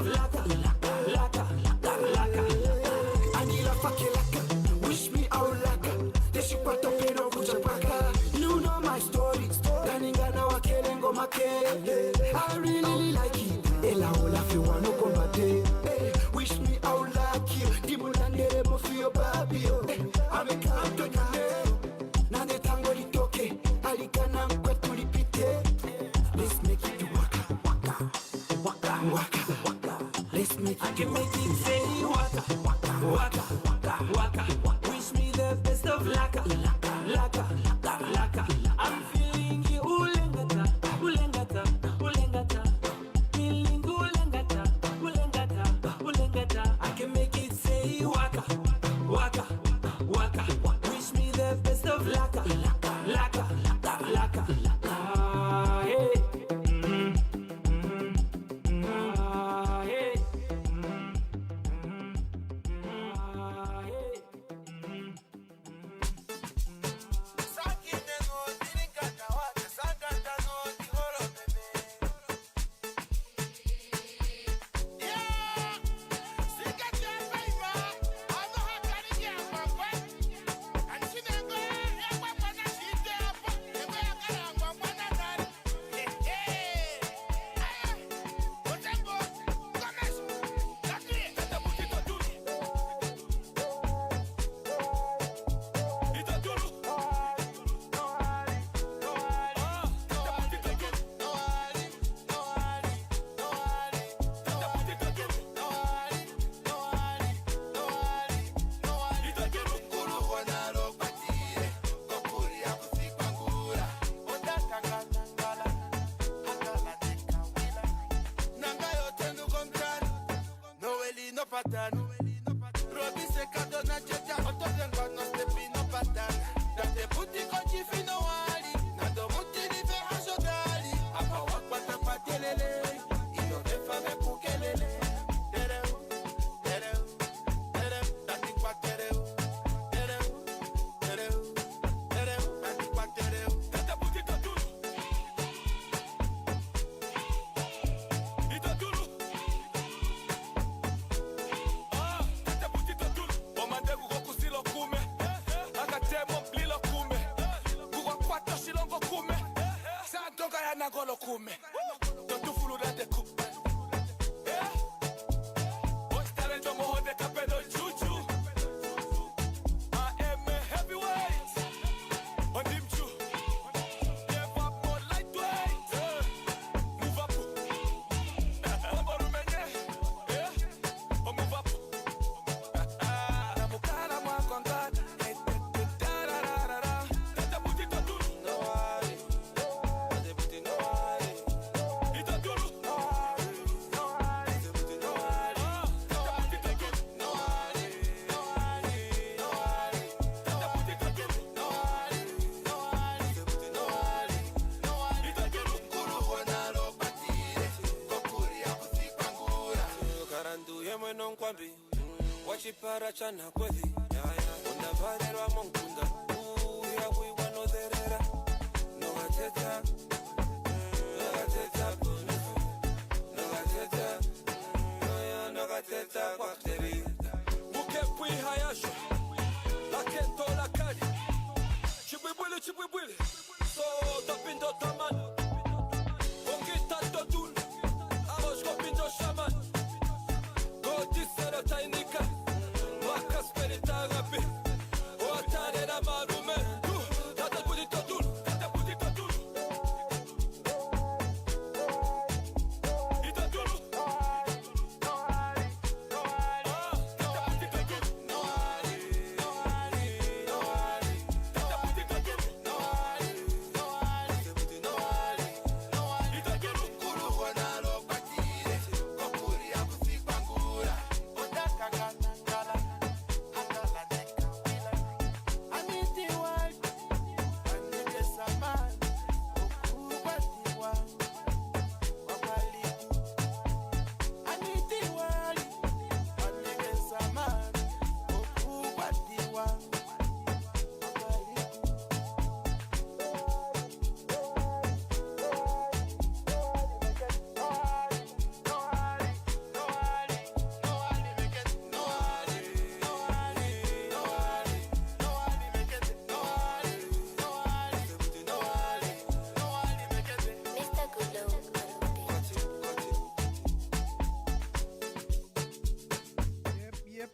of laka, laka, laka, laka. Anila fake laka, wish me out laka. Deshipata pero kuchapaka. You know my story, kaningana wakelengo make. I really like it, ela ola fi wano kombate. Wish me out lucky, dimulangere mo fi yo babi. Amekamto nyane, nane tango litoke, alikana mkwetu lipite. Let's make it waka, waka, waka, waka, waka. Let's make it. I can make it say waka, waka, waka, waka, waka. Wish me the best of laka, laka, laka, laka, laka. I'm feeling you, ulengata, ulengata, ulengata. Feeling ulengata, ulengata, ulengata. I can make it say waka, waka, waka. Wish me the best of laka, laka, laka, laka, laka. Hey. Wachipara chana kweli undavarerwa mongunda uya kuiwanotherera nogateta nogateta nogateta nogateta kwakteri ukepwihayasho lakentola kali chibwibwili chibwibwili so tapindo taman ongita totun amoshkopindo shaman godisero tainika Spirita gapi, o tarera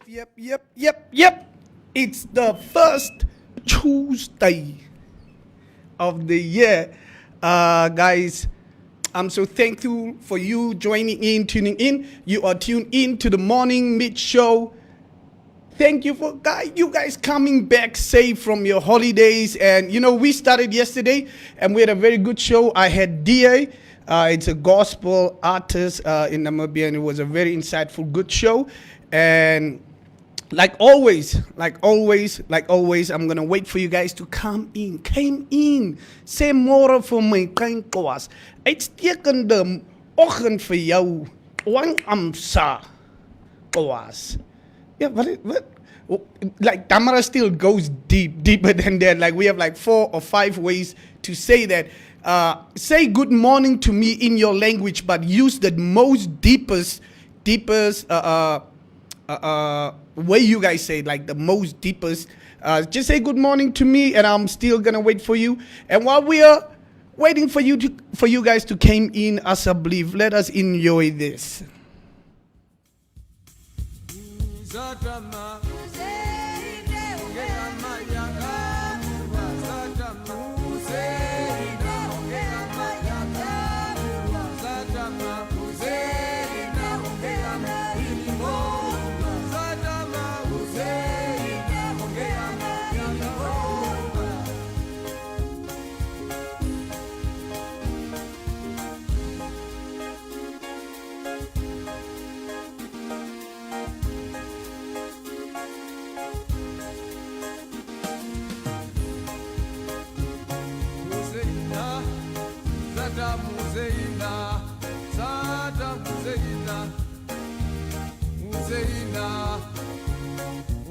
Yep. It's the first Tuesday of the year. Guys, I'm so thankful for you joining in, tuning in. You are tuned in to the Morning Mich show. Thank you for you guys coming back safe from your holidays. And we started yesterday and we had a very good show. I had DA. It's a gospel artist in Namibia, and it was a very insightful, good show. And like always, I'm gonna wait for you guys to come in. Came in. Sê môre vir my klein klas. Uitstekende oggend vir jou. Wang amsa klas. Yeah, what? Like Tamara still goes deeper than that. Like we have like 4 or 5 ways to say that. Say good morning to me in your language, but use the most deepest way you guys say it, like the most deepest. Just say good morning to me, and I'm still gonna wait for you. And while we are waiting for you guys to come in as a belief, let us enjoy this.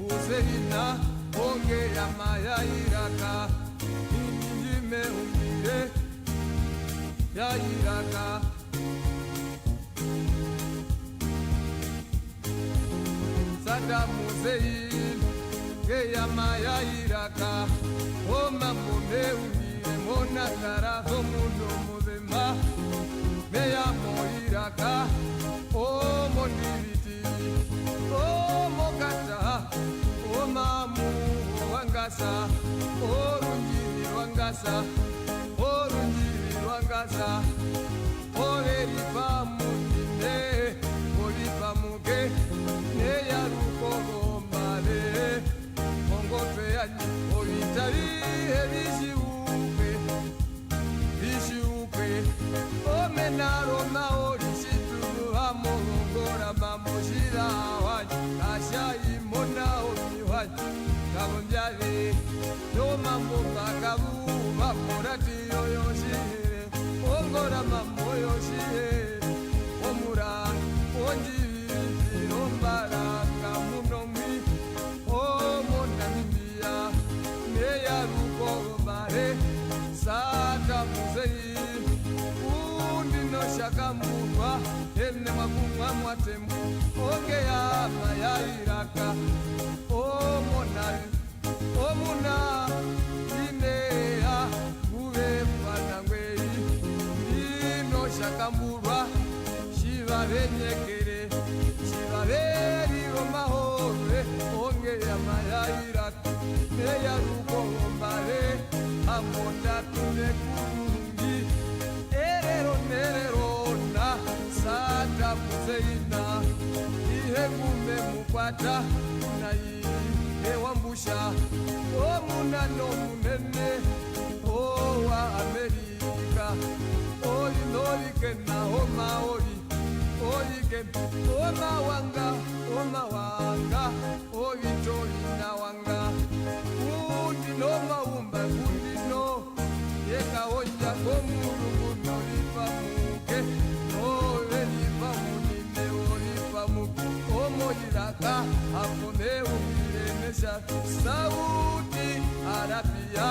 Uzeina, onge ya maya iraka, injime ungire ya iraka. Sada muzein, ge ya maya iraka, oma mone ungire mona kara homundo muzema, me ya mo iraka, o moniviti, o mokata. Mamu wangasa, orunjiri wangasa, oreripa mundine, oripa muge, neya ruko gombale, mongope yani, oritari vishiupe, omenaro maorishitu, amorongora mamoshira wani, ashai mona Kabunjali, no mambo bagabu, mamorati yoyoshire, ongora mambo yoshire, omura, onji, rombara, kamunomi, o monamibia, neya ruko bare, sata muzei, no shakamurwa, ene makumwa mwatemu, ogea maya iraka. Omuna inea uve panangwei ino shakamburwa shiva venyekere shiva veri romahove onge ya mayaira neya rukombare amonda tune kurungi erero na sata muzeina ihekume mukwata nai ewambusha omuna no munene owa Amerika oli nolike na omaori olike omawanga oli toli na wanga undi no maumba undi no yeka oja komuru no lipa muke no lipa munine olipa muke omoyiraka apone Sauti Arabia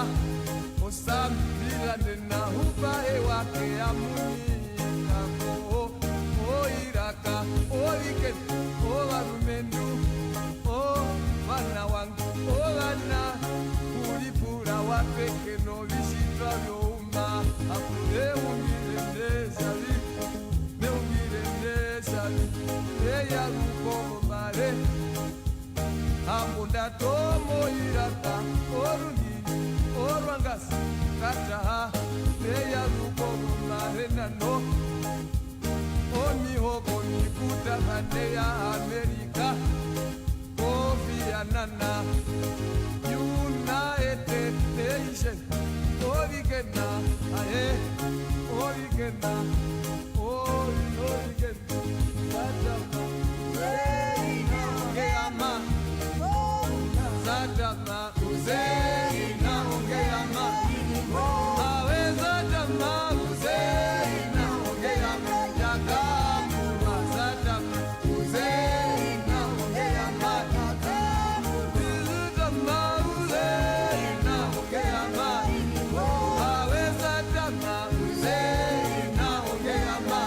Osambila nena huba ewake amunika o iraka o ike o arumendu o wanawang o wana Puripura wapeke no visitwa vyomba Apure Eya America, Kofi Anana, United Nations, Origena, Aye, Origena, Origena, Sadama, Geama, Sadama, Uzeina, Geama, Awe Sadama, Uzeina, Geama, Yagamu, Sadama, Uzeina, Geama, Sadama, Uzeina, Geama, Awe Sadama, Uzeina, Geama.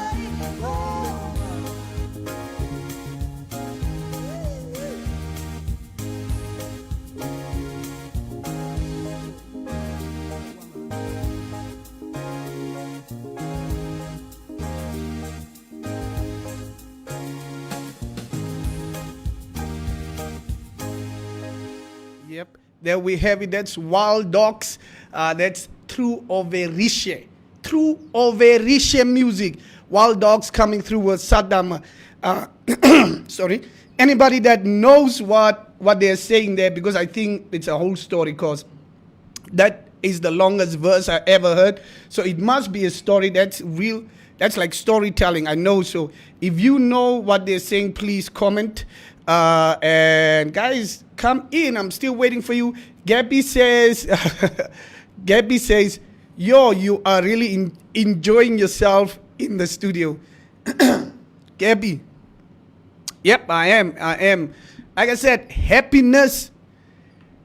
Yep, there we have it. That's Wild Dogs. That's True Overische. True Overische music. Wild Dogs coming through with Saddam. Sorry. Anybody that knows what they're saying there, because I think it's a whole story, because that is the longest verse I ever heard. So it must be a story that's real. That's like storytelling, I know. So if you know what they're saying, please comment. And guys, come in. I'm still waiting for you. Gabby says, Gabby says, yo, you are really enjoying yourself in the studio. Gabby. Yep, I am. Like I said, happiness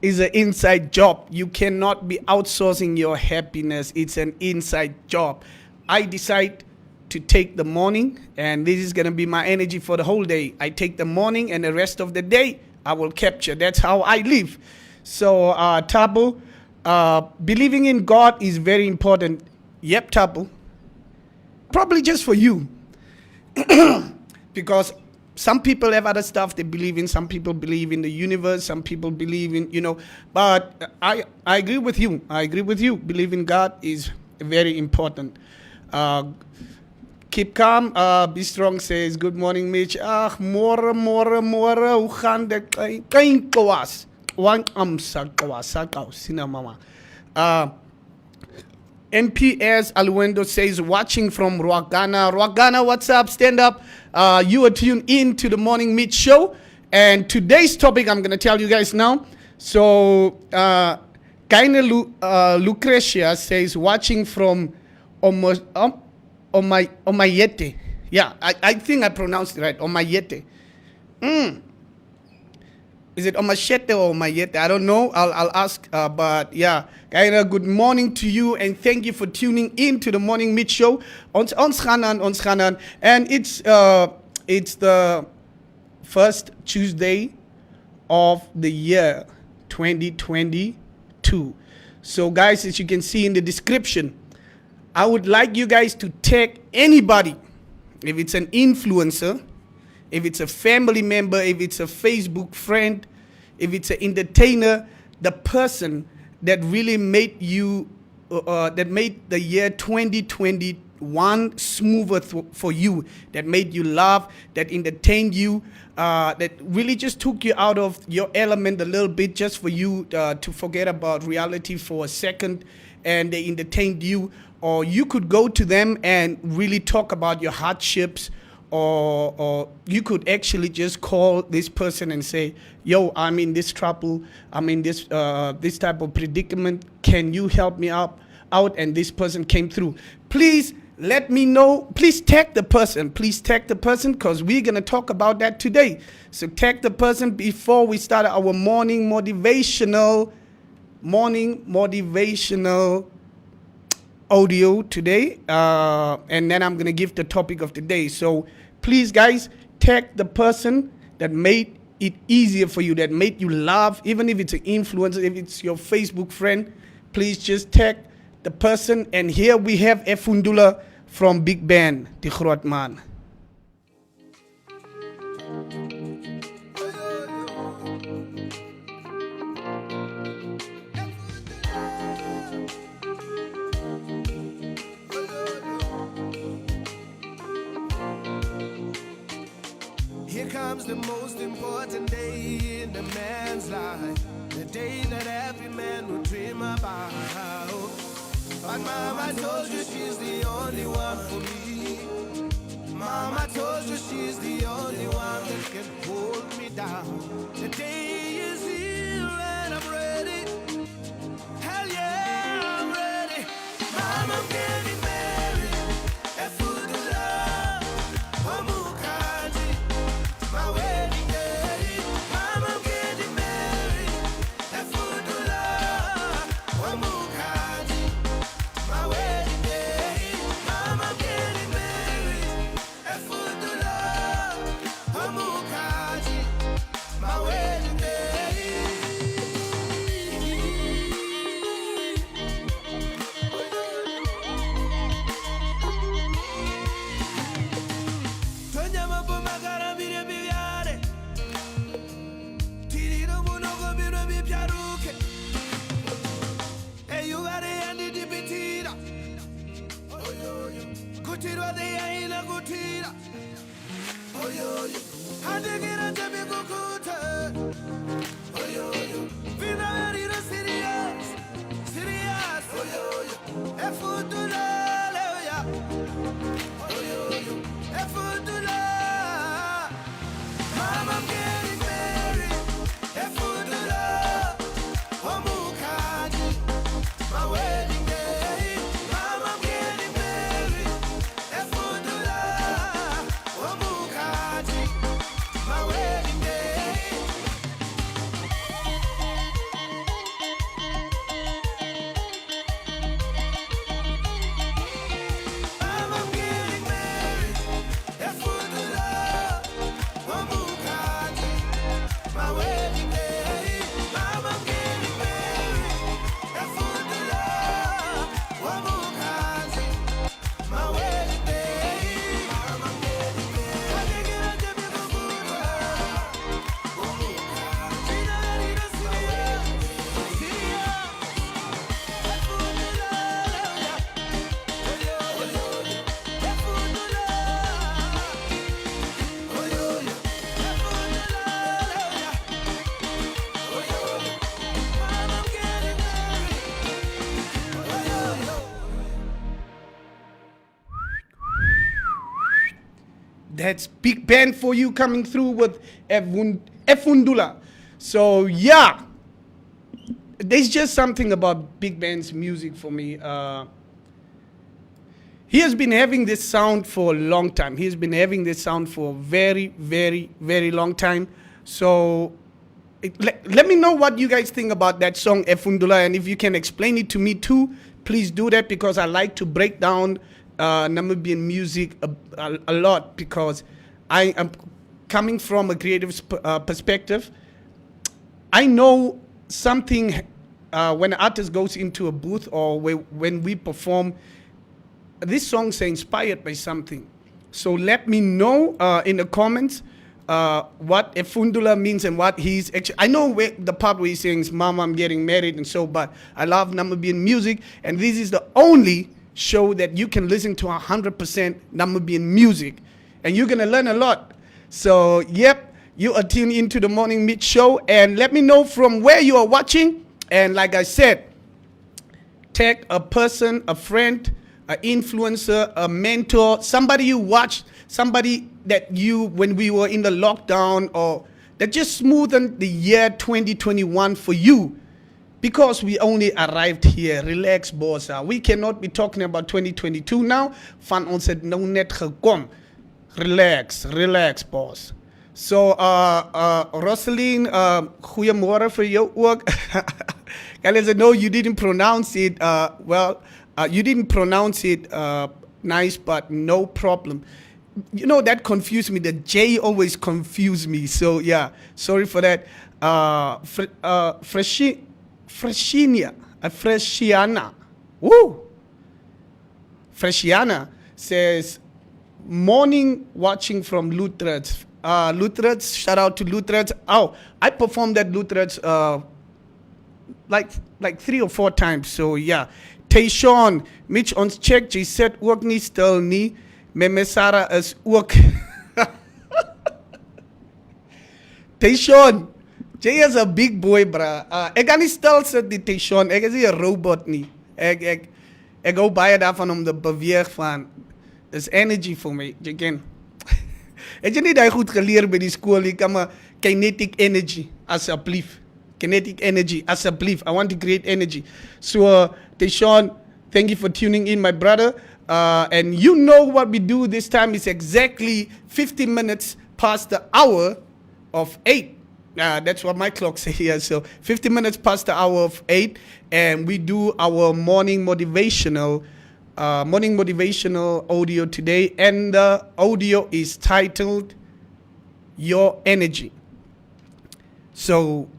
is an inside job. You cannot be outsourcing your happiness. It's an inside job. I decide to take the morning, and this is going to be my energy for the whole day. I take the morning, and the rest of the day I will capture. That's how I live. So, Tabu, believing in God is very important. Yep, Tabu. Probably just for you. Because some people have other stuff they believe in. Some people believe in the universe. Some people believe in, But I agree with you. Believing God is very important. Keep calm. Be strong says, good morning, Mich. More. Hoe gaan de klein kawas? Want amsa kawas. Sina mama. NPS Aluendo says, watching from Ruagana. Ruagana, what's up? Stand up. You are tuned in to the Morning Mich show. And today's topic, I'm going to tell you guys now. So, Kaina Lucretia says, watching from Omayete. Yeah, I think I pronounced it right. Omayete. Is it Omashete or Omayete? I don't know. I'll ask. But yeah, Kaina, good morning to you, and thank you for tuning in to the Morning Mich show. Ons gaan. And it's the first Tuesday of the year 2022. So guys, as you can see in the description, I would like you guys to tag anybody. If it's an influencer, if it's a family member, if it's a Facebook friend, if it's an entertainer, the person that really made you, that made the year 2021 smoother for you, that made you laugh, that entertained you, that really just took you out of your element a little bit, just for you to forget about reality for a second, and they entertained you. Or you could go to them and really talk about your hardships, or you could actually just call this person and say, yo, I'm in this trouble, I'm in this type of predicament, can you help me out? And this person came through. Please let me know. Please tag the person, because we're going to talk about that today. So tag the person before we start our morning motivational audio today, and then I'm going to give the topic of the day. So please, guys, tag the person that made it easier for you, that made you laugh, even if it's an influencer, if it's your Facebook friend. Please just tag the person. And here we have Efundula from Big Band, the groot man. Hier comes the most important day in a man's life, the day that every man will dream about. But Mama told you she's the only one for me. Mama told you she's the only one that can hold me down. The day is here and I'm ready. Hell yeah, I'm ready. Mama, I'm getting married. A food to love. Omukaji, my wedding day. Mama, I'm getting married. A food to love. Omukaji, my wedding day. Mama, I'm getting married. A food to love. Omukaji, my wedding day. Tonyama pomagara bire bivyare. Tiriro munogo biro bipyaruke. Eyugare yandi dipitira. Kutirwa de yaina kutira. Handigira jami kukuta. Vina verira serious. Serious. Efutula leoya. Efutula. Mama, I'm getting married. Efutula. Omukaji, my wedding day. Mama, I'm getting married. Efutula. Omukaji, my wedding day. Mama, I'm getting married. Efutula. Omukaji, my wedding day. Mama, I'm getting married. Efutula. Omukaji, my wedding day. Mama, I'm getting married. Handigira jami kukuta. Vina verira serious. Serious. Efutula leoya. Efutula. Mama, I'm getting married. That's big band for you coming through with Efundula. So yeah, there's just something about big band's music for me. He has been having this sound for a long time. He's been having this sound for a very, very, very long time. So let me know what you guys think about that song Efundula, and if you can explain it to me too, please do that, because I like to break down Namibian music a lot, because I am coming from a creative perspective. I know something when an artist goes into a booth or when we perform, these songs are inspired by something. So let me know in the comments what Efundula means and what he's actually. I know the part where he sings "Mama, I'm getting married" and so, but I love Namibian music, and this is the only show that you can listen to 100% Namibian music, and you're gonna learn a lot. So yep, you are tuned into the Morning Mich show, and let me know from where you are watching. And like I said, tag a person, a friend, an influencer, a mentor, somebody you watched, somebody that you, when we were in the lockdown, or that just smoothened the year 2021 for you. Because we only arrived here. Relax, boss. We cannot be talking about 2022 now. Van ons het nou net gekom. Relax, boss. So, Rosaline, goeiemorgen voor jou ook. Guys, I know you didn't pronounce it you didn't pronounce it nice, but no problem. You know, that confused me. The J always confused me. So, yeah, sorry for that. Freshiana. Woo! Freshiana says, morning watching from Lutreds. Lutreds, shout out to Lutreds. Oh, I performed at Lutreds like 3 or 4 times. So yeah. Tayshawn, Mitch ons check, jy sit ook nie stil nie. Meme Sarah is ook. Tayshawn, Jay is a big boy, bruh. Ek kan nie stil sit die Tayshawn. Ek is nie 'n robot nie. Ek hou baie daarvan om te beweeg van. Dis energy vir my. Jy ken. Het jy nie daai goed geleer by die skool? Jy kan maar kinetic energy asseblief. Kinetic energy asseblief. I want to create energy. So, Tayshawn, thank you for tuning in, my brother. And you know what we do this time is exactly 50 minutes past the hour of 8. That's what my clock says here. So 50 minutes past the hour of 8, and we do our morning motivational audio today, and the audio is titled Your Energy. So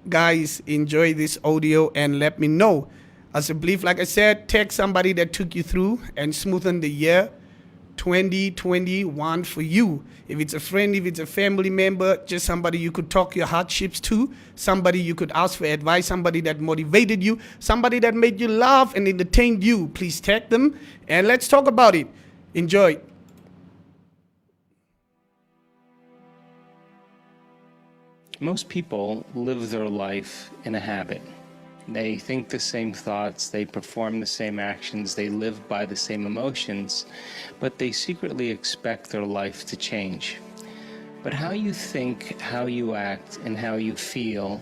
guys, enjoy this audio and let me know. As a belief, like I said, text somebody that took you through and smoothen the year 2021 for you. If it's a friend, if it's a family member, just somebody you could talk your hardships to, somebody you could ask for advice, somebody that motivated you, somebody that made you laugh and entertained you, please tag them and let's talk about it. Enjoy. Most people live their life in a habit. They think the same thoughts, they perform the same actions, they live by the same emotions, but they secretly expect their life to change. But how you think, how you act, and how you feel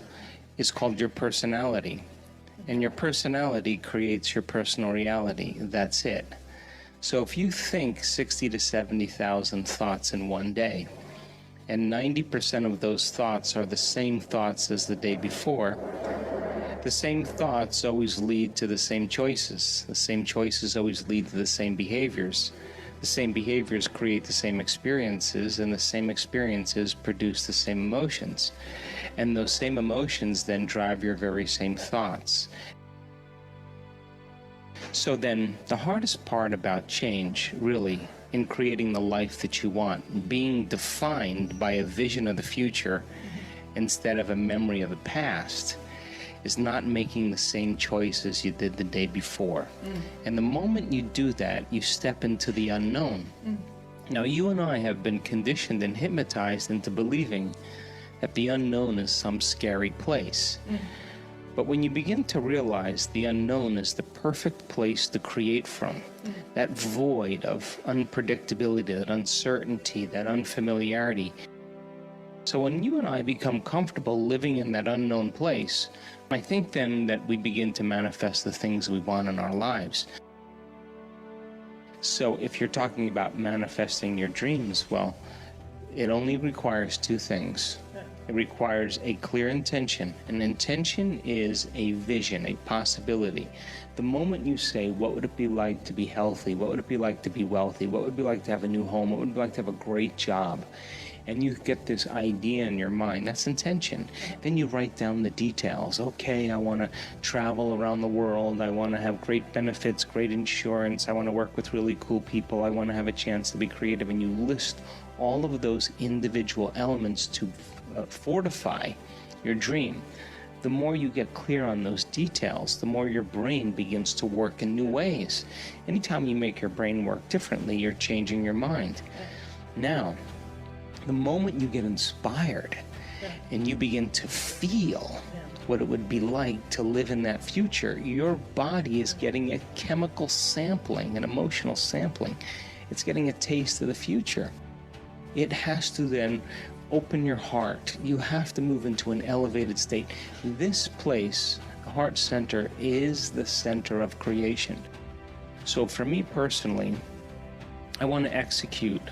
is called your personality. And your personality creates your personal reality. That's it. So if you think 60 to 70,000 thoughts in one day, and 90% of those thoughts are the same thoughts as the day before, the same thoughts always lead to the same choices. The same choices always lead to the same behaviors. The same behaviors create the same experiences, and the same experiences produce the same emotions. And those same emotions then drive your very same thoughts. So then, the hardest part about change, really, in creating the life that you want, being defined by a vision of the future instead of a memory of the past, is not making the same choices you did the day before. And the moment you do that, you step into the unknown. Now, you and I have been conditioned and hypnotized into believing that the unknown is some scary place. But when you begin to realize the unknown is the perfect place to create from, that void of unpredictability, that uncertainty, that unfamiliarity. So when you and I become comfortable living in that unknown place, I think then that we begin to manifest the things we want in our lives. So if you're talking about manifesting your dreams, well, it only requires two things. It requires a clear intention. An intention is a vision, a possibility. The moment you say, what would it be like to be healthy? What would it be like to be wealthy? What would it be like to have a new home? What would it be like to have a great job? And you get this idea in your mind, that's intention. Then you write down the details. Okay, I want to travel around the world. I want to have great benefits, great insurance. I want to work with really cool people. I want to have a chance to be creative. And you list all of those individual elements to fortify your dream. The more you get clear on those details, the more your brain begins to work in new ways. Anytime you make your brain work differently, you're changing your mind. Now, the moment you get inspired and you begin to feel what it would be like to live in that future, your body is getting a chemical sampling, an emotional sampling. It's getting a taste of the future. It has to then open your heart. You have to move into an elevated state. This place, the heart center, is the center of creation. So for me personally, I want to execute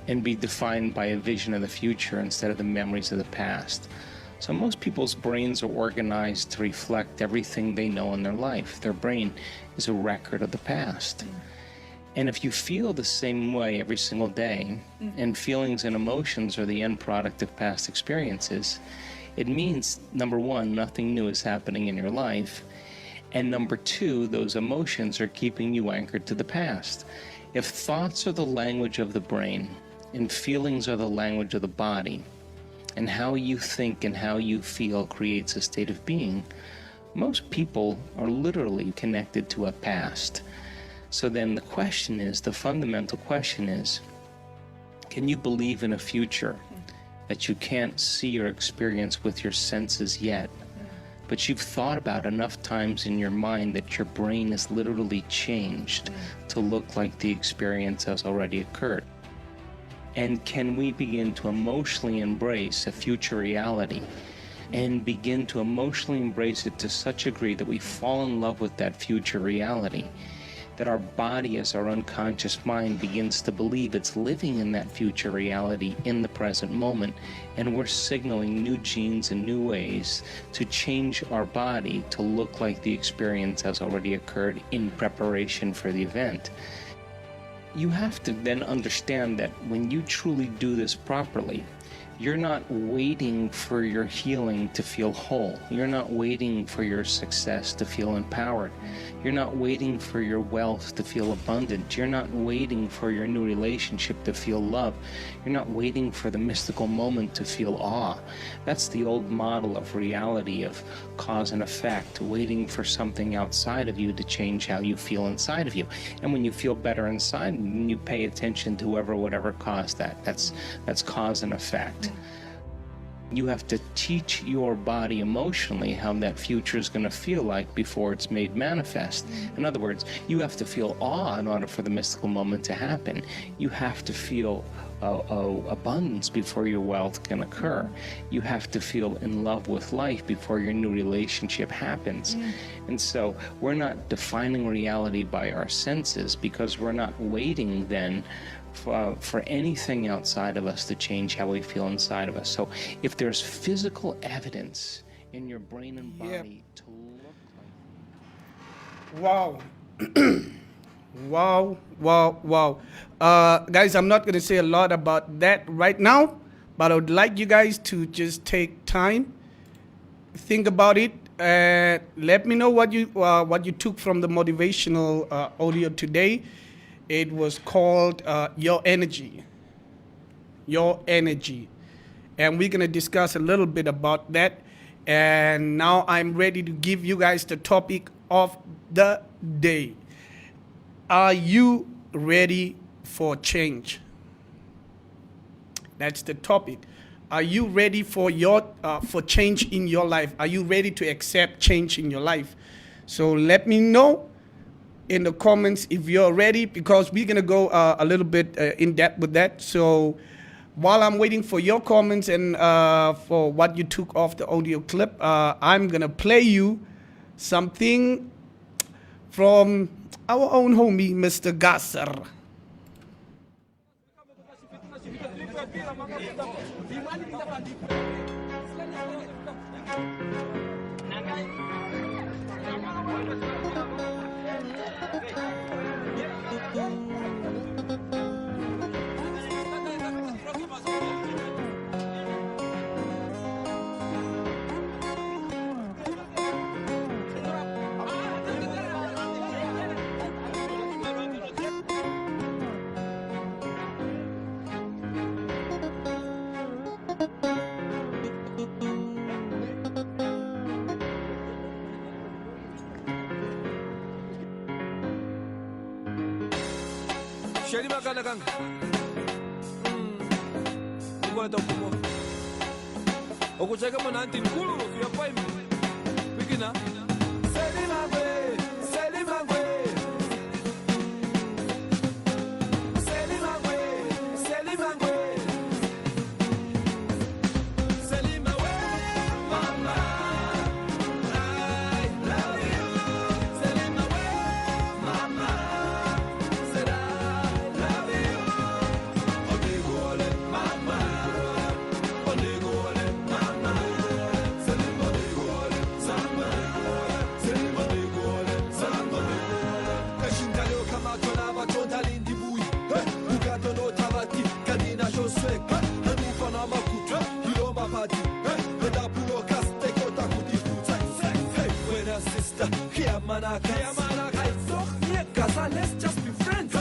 and be defined by a vision of the future instead of the memories of the past. So most people's brains are organized to reflect everything they know in their life. Their brain is a record of the past. And if you feel the same way every single day, and feelings and emotions are the end product of past experiences, it means, number one, nothing new is happening in your life. And number two, those emotions are keeping you anchored to the past. If thoughts are the language of the brain, and feelings are the language of the body, and how you think and how you feel creates a state of being, most people are literally connected to a past. So then the question is, the fundamental question is, can you believe in a future that you can't see or experience with your senses yet. But you've thought about enough times in your mind that your brain is literally changed to look like the experience has already occurred. And can we begin to emotionally embrace a future reality and begin to emotionally embrace it to such a degree that we fall in love with that future reality, that our body as our unconscious mind begins to believe it's living in that future reality in the present moment, and we're signaling new genes and new ways to change our body to look like the experience has already occurred in preparation for the event. You have to then understand that when you truly do this properly, you're not waiting for your healing to feel whole. You're not waiting for your success to feel empowered. You're not waiting for your wealth to feel abundant. You're not waiting for your new relationship to feel love. You're not waiting for the mystical moment to feel awe. That's the old model of reality, of cause and effect, waiting for something outside of you to change how you feel inside of you. And when you feel better inside, you pay attention to whoever, whatever caused that. That's cause and effect. You have to teach your body emotionally how that future is going to feel like before it's made manifest. In other words, you have to feel awe in order for the mystical moment to happen. You have to feel abundance before your wealth can occur. You have to feel in love with life before your new relationship happens. And so we're not defining reality by our senses, because we're not waiting then for anything outside of us to change how we feel inside of us. So if there's physical evidence in your brain and body to look like... Wow. Wow. Guys, I'm not going to say a lot about that right now, but I would like you guys to just take time, think about it, and let me know what you took from the motivational audio today. It was called Your Energy. Your Energy. And we're going to discuss a little bit about that. And now I'm ready to give you guys the topic of the day. Are you ready for change? That's the topic. Are you ready for change in your life? Are you ready to accept change in your life? So let me know in the comments if you're ready, because we're gonna go a little bit in depth with that. So while I'm waiting for your comments and for what you took off the audio clip, I'm gonna play you something from our own homie, Mr. Gasser. Shady Makanagang. Igual como. Okucheka mananti nkulu ya paimi. Bigina. Selimangwe. Let's just be friends.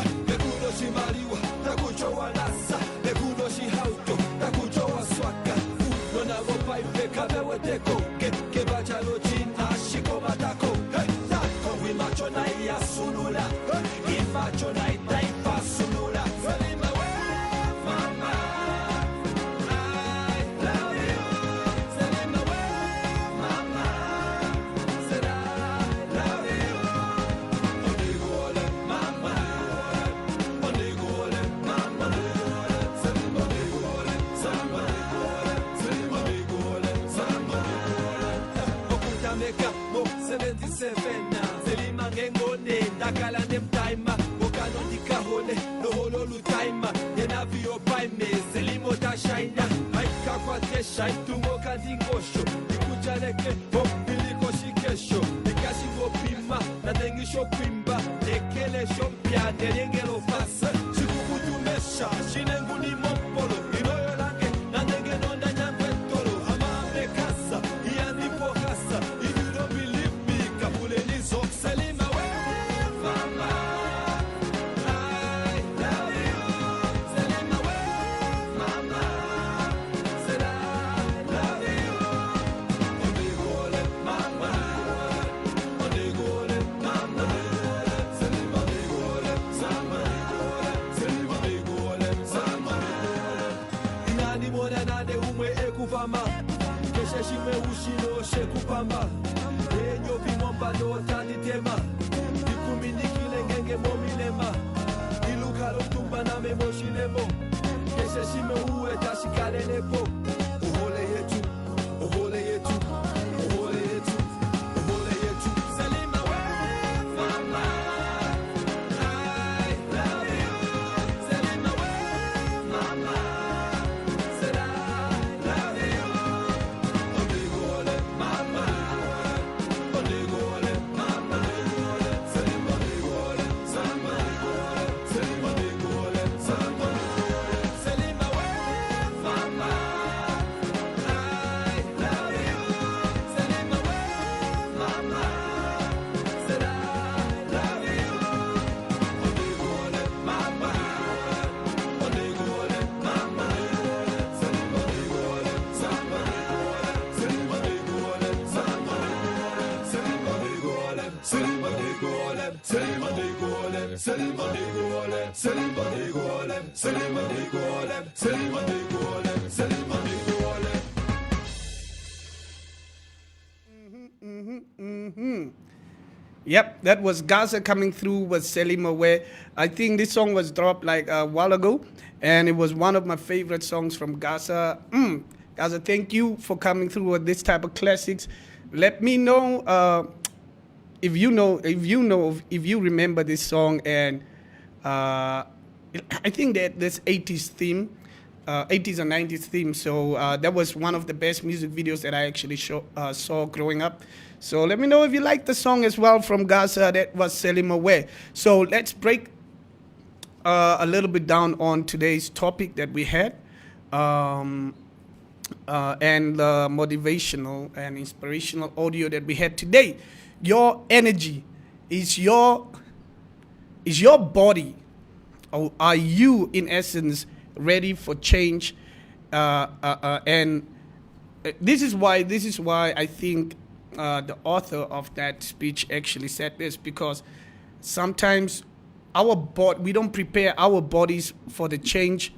Shaitumo kadingosho ikujaleke biliko shikesho ikashingo pima na dengisho kwimba ekele shompia derengelo fasa shikukutumesha shinenguni mopolo inoyo lange na denge nonda nyangwetolo amame kasa ianipo kasa if you don't believe me kapule nizo selima we mama I love you selima we mama said I love you odigole mama odigole mama selima odigole sama selima odigole sama inani mona nade umwe ekuvama keshe shime ushino shekupamba enyo vimomba do tanitema dikuminikile ngenge momilema ilukalo tumba na memoshinemo keshe shime uwe tashikalelepo uhole yetu uhole yetu uhole yetu uhole yetu selima we mama I love you selima we mama said I love you odigole mama odigole mama selima odigole sama selima odigole sama selima we mama I love you selima we mama said I love you odigole mama odigole mama selima odigole sama selima odigole sama selima odigole selima odigole selima odigole selima odigole selima odigole selima odigole selima odigole selima odigole Yep, that was Gaza coming through with Selima Where. I think this song was dropped like a while ago, and it was one of my favorite songs from Gaza. Gaza, thank you for coming through with this type of classics. Let me know if you remember this song, and I think that this 80s theme, 80s and 90s theme. So that was one of the best music videos that I actually saw growing up. So let me know if you like the song as well from Gaza. That was Selima Where. So let's break a little bit down on today's topic that we had, and the motivational and inspirational audio that we had today. Your energy is your body, or are you in essence ready for change? And this is why I think the author of that speech actually said this, because sometimes we don't prepare our bodies for the change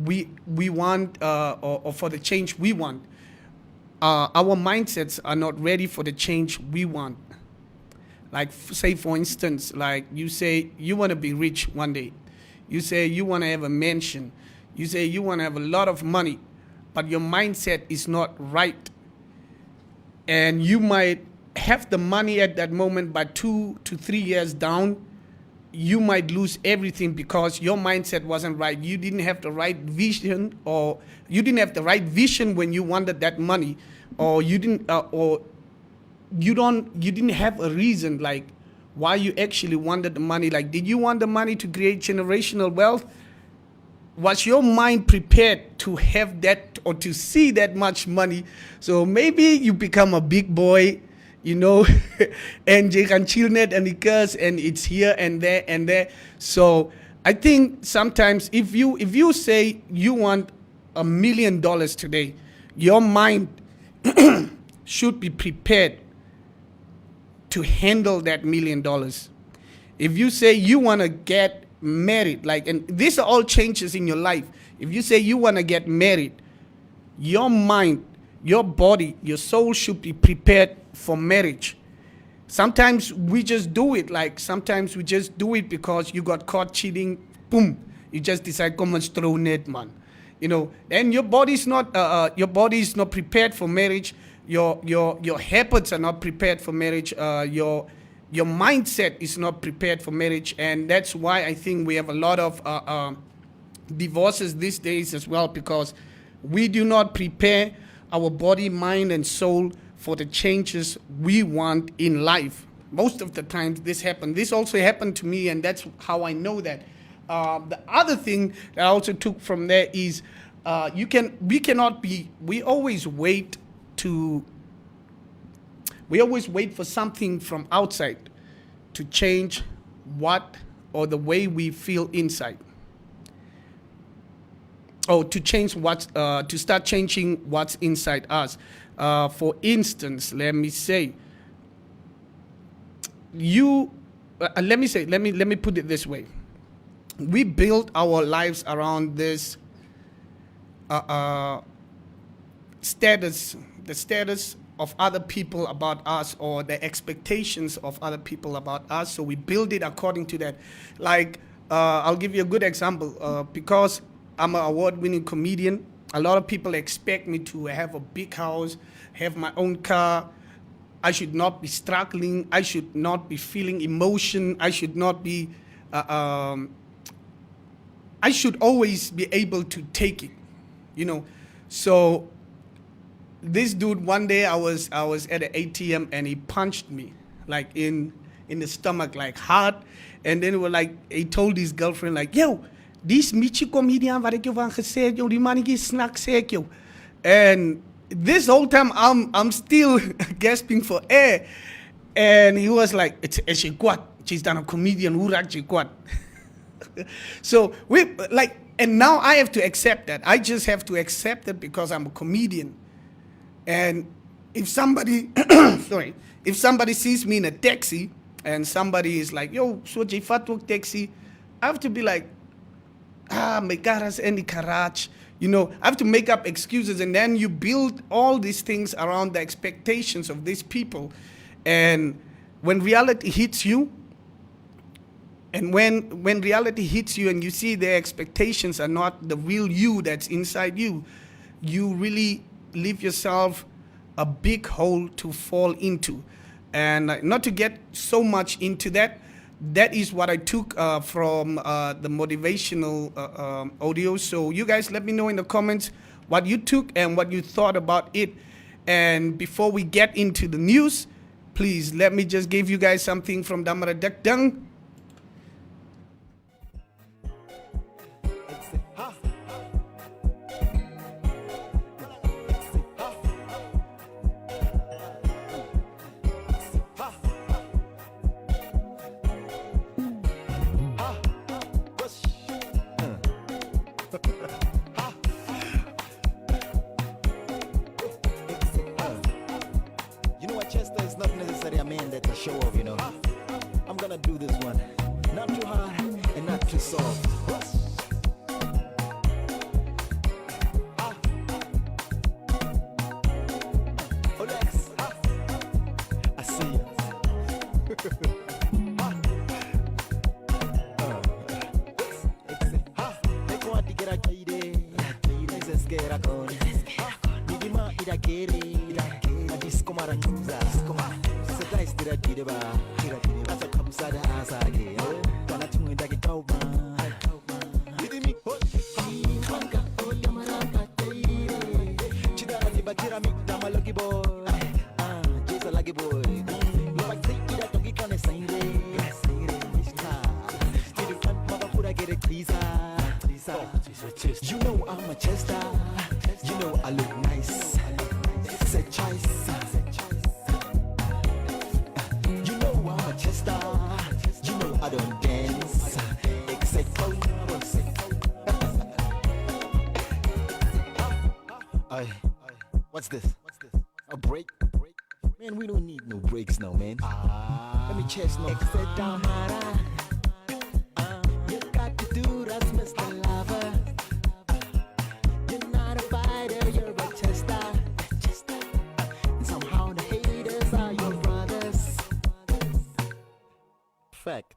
we want, or for the change we want. Our mindsets are not ready for the change we want. Like, say for instance, like you say you want to be rich one day. You say you want to have a mansion. You say you want to have a lot of money, but your mindset is not right. And you might have the money at that moment, but 2 to 3 years down, you might lose everything because your mindset wasn't right. You didn't have the right vision, or you didn't have the right vision when you wanted that money, or you didn't have a reason like why you actually wanted the money. Like, did you want the money to create generational wealth? Was your mind prepared to have that or to see that much money? So maybe you become a big boy, and you can chill net and because and it's here and there and there. So I think sometimes if you say you want $1 million today, your mind should be prepared to handle that $1 million. If you say you want to get married, and these are all changes in your life. If you say you want to get married, your mind, your body, your soul should be prepared for marriage. Sometimes we just do it. Sometimes we just do it because you got caught cheating. Boom, you just decide come and throw net, man. Then your body's not prepared for marriage. Your habits are not prepared for marriage. Your mindset is not prepared for marriage, and that's why I think we have a lot of divorces these days as well, because we do not prepare our body, mind, and soul for the changes we want in life. Most of the times this happens. This also happened to me, and that's how I know that. The other thing that I also took from there is we always wait for something from outside to change the way we feel inside. Or to start changing what's inside us. For instance, let me put it this way. We build our lives around this status, the status of other people about us, or the expectations of other people about us. So we build it according to that. Like, I'll give you a good example. Because I'm an award-winning comedian, a lot of people expect me to have a big house, have my own car. I should not be struggling. I should not be feeling emotion. I should not be. I should always be able to take it, So this dude, one day I was at an ATM and he punched me like in the stomach, like hard. And then he told his girlfriend like, yo, this Michi comedian wat ek jou van gesê het, jou die mannetjie snack sê ek jou. And this whole time I'm still gasping for air. And he was like, it's she kwat. She's done a comedian who raak jy kwat. So and now I have to accept that. I just have to accept it because I'm a comedian. And if somebody sees me in a taxi and somebody is like, yo, so jy vat ook taxi, I have to be like, my garage and the garage. I have to make up excuses, and then you build all these things around the expectations of these people. And when reality hits you, and when reality hits you and you see their expectations are not the real you that's inside you, you really leave yourself a big hole to fall into. And not to get so much into that, that is what I took from the motivational audio. So you guys let me know in the comments what you took and what you thought about it. And before we get into the news, please let me just give you guys something from Damara Dekdang. Chester is not necessarily a man that to show off, I'm gonna do this one. Not too hard and not too soft. Olex, I see you. You know I'm a Chester. You know I look nice. Say choice. You know I'm a Chester. You know I don't dance. Except for what's this? A break? Man, we don't need no breaks now, man. Let me chest no. Except Damara. You got to do that's Mr. Lover. You're not a fighter, you're a Chester. And somehow the haters are your brothers. Fact.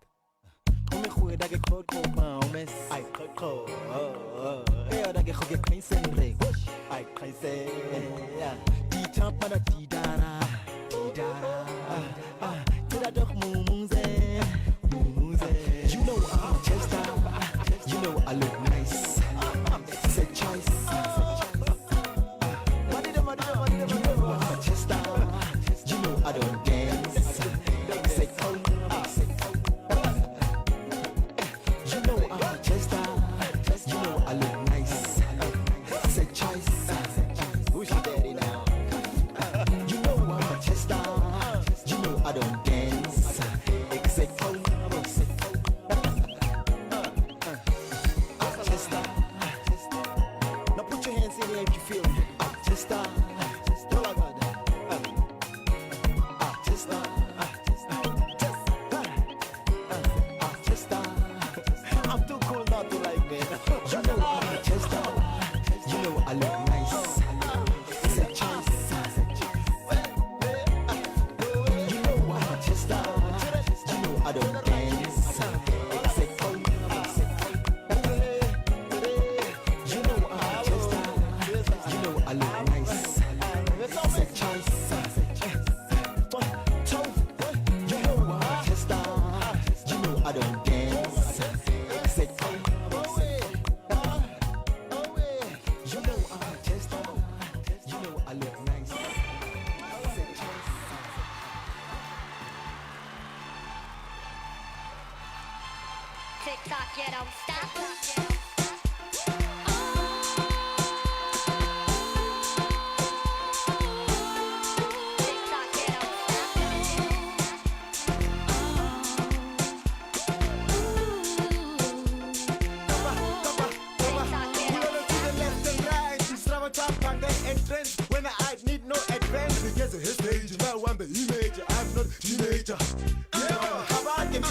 Come here, that get cold, man. I cold. Hey, that get cold, crazy. I crazy. Di-champ, man, di-dara. You know I'm a Chester. You know I look nice. Say choice. feel artista. All I got artista. Artista. I'm too cool not to like me. You know artista. You know I look nice. It's a choice. You know artista. You know I don't dance. It's a cold. You know artista. You know I look nice. It's a choice. You know artista. You know I don't dance. It's a cold. You know artista. You know I look nice. It's a choice. Tick tock, you don't stop. Tick tock, you don't stop. Entrance when I need no advance because of his stage. Now I'm the image. I'm not teenager. Yeah, how about them?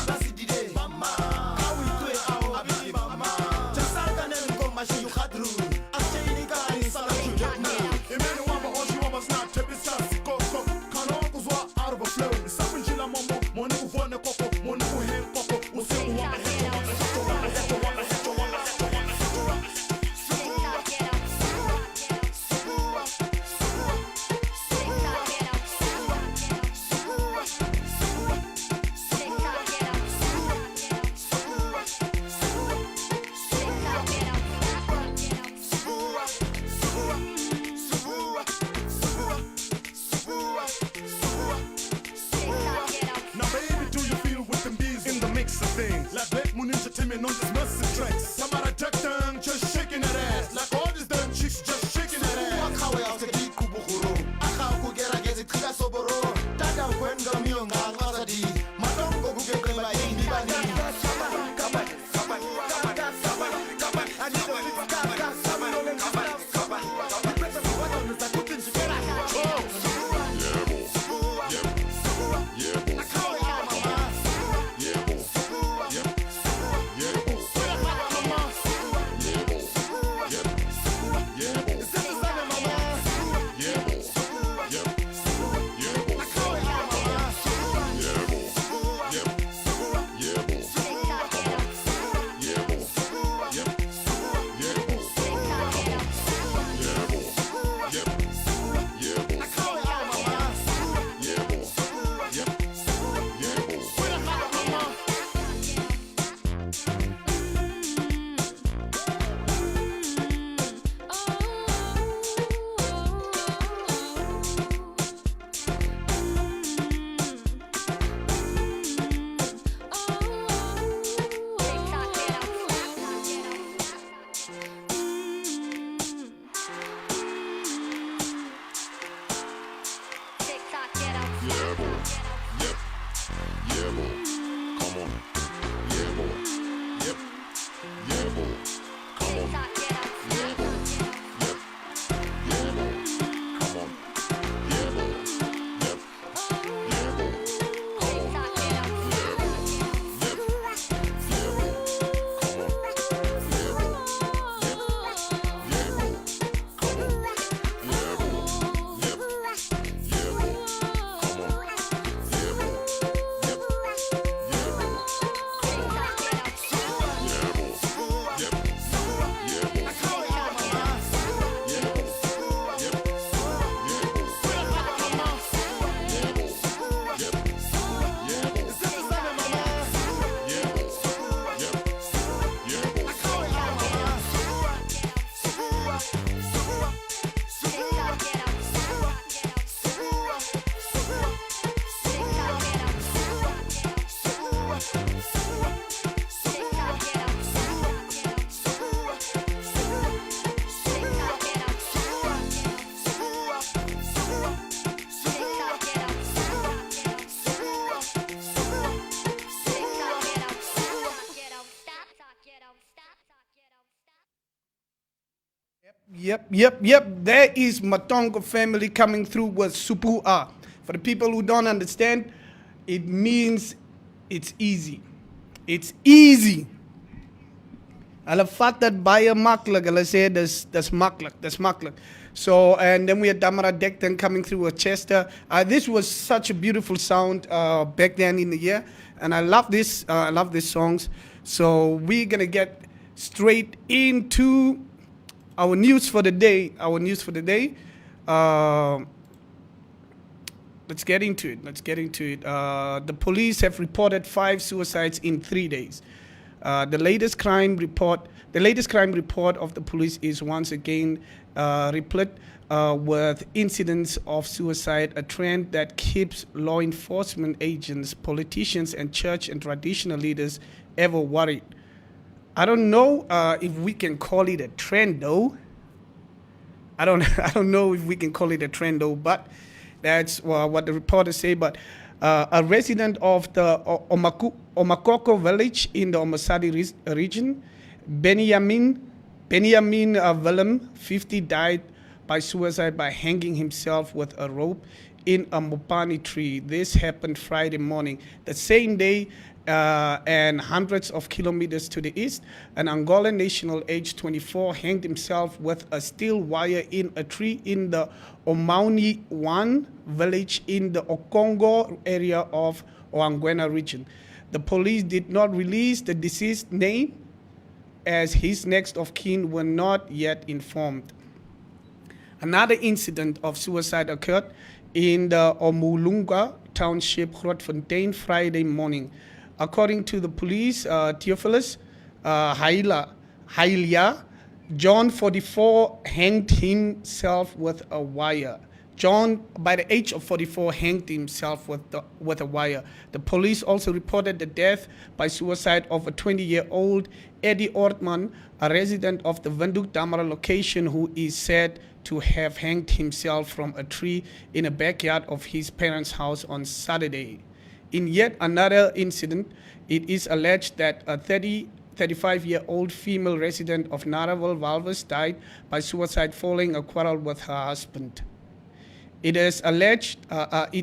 Mama, how we do it? How I be mama. Just like an enemy machine you had through. I'm saying guy is all you get now. If anyone wants you, must not take this as go. Can all go out of a flow. Something chilla momo, money who want a coco, money who him coco. We'll see who want to Yep. There is Matongo family coming through with Supua. For the people who don't understand, it means it's easy. It's easy. Hulle vat dit baie maklik. Hulle sê dis maklik. So, and then we had Damara Dekten coming through with Chester. This was such a beautiful sound back then in the year. And I love this. I love these songs. So we're going to get straight into our news for the day. Let's get into it. The police have reported 5 suicides in 3 days. The latest crime report of the police is once again replete with incidents of suicide, a trend that keeps law enforcement agents, politicians, and church and traditional leaders ever worried. I don't know if we can call it a trend, though. I don't know if we can call it a trend, though, but that's what the reporters say. But a resident of the Omakoko village in the Omasadi region, Benjamin Willem, 50, died by suicide by hanging himself with a rope in a mopani tree. This happened Friday morning. The same day, and hundreds of kilometers to the east, an Angolan national aged 24 hanged himself with a steel wire in a tree in the Omauni 1 village in the Okongo area of Oanguena region. The police did not release the deceased name as his next of kin were not yet informed. Another incident of suicide occurred in the Omulunga township, Grootfontein, Friday morning. According to the police, Theophilus Hailia, John, 44, hanged himself with a wire. John, by the age of 44, hanged himself with a wire. The police also reported the death by suicide of a 20-year-old Eddie Ortman, a resident of the Windhoek Damara location, who is said to have hanged himself from a tree in a backyard of his parents' house on Saturday. In yet another incident, it is alleged that a 35-year-old female resident of Naraville, Walvis, died by suicide following a quarrel with her husband. It is alleged that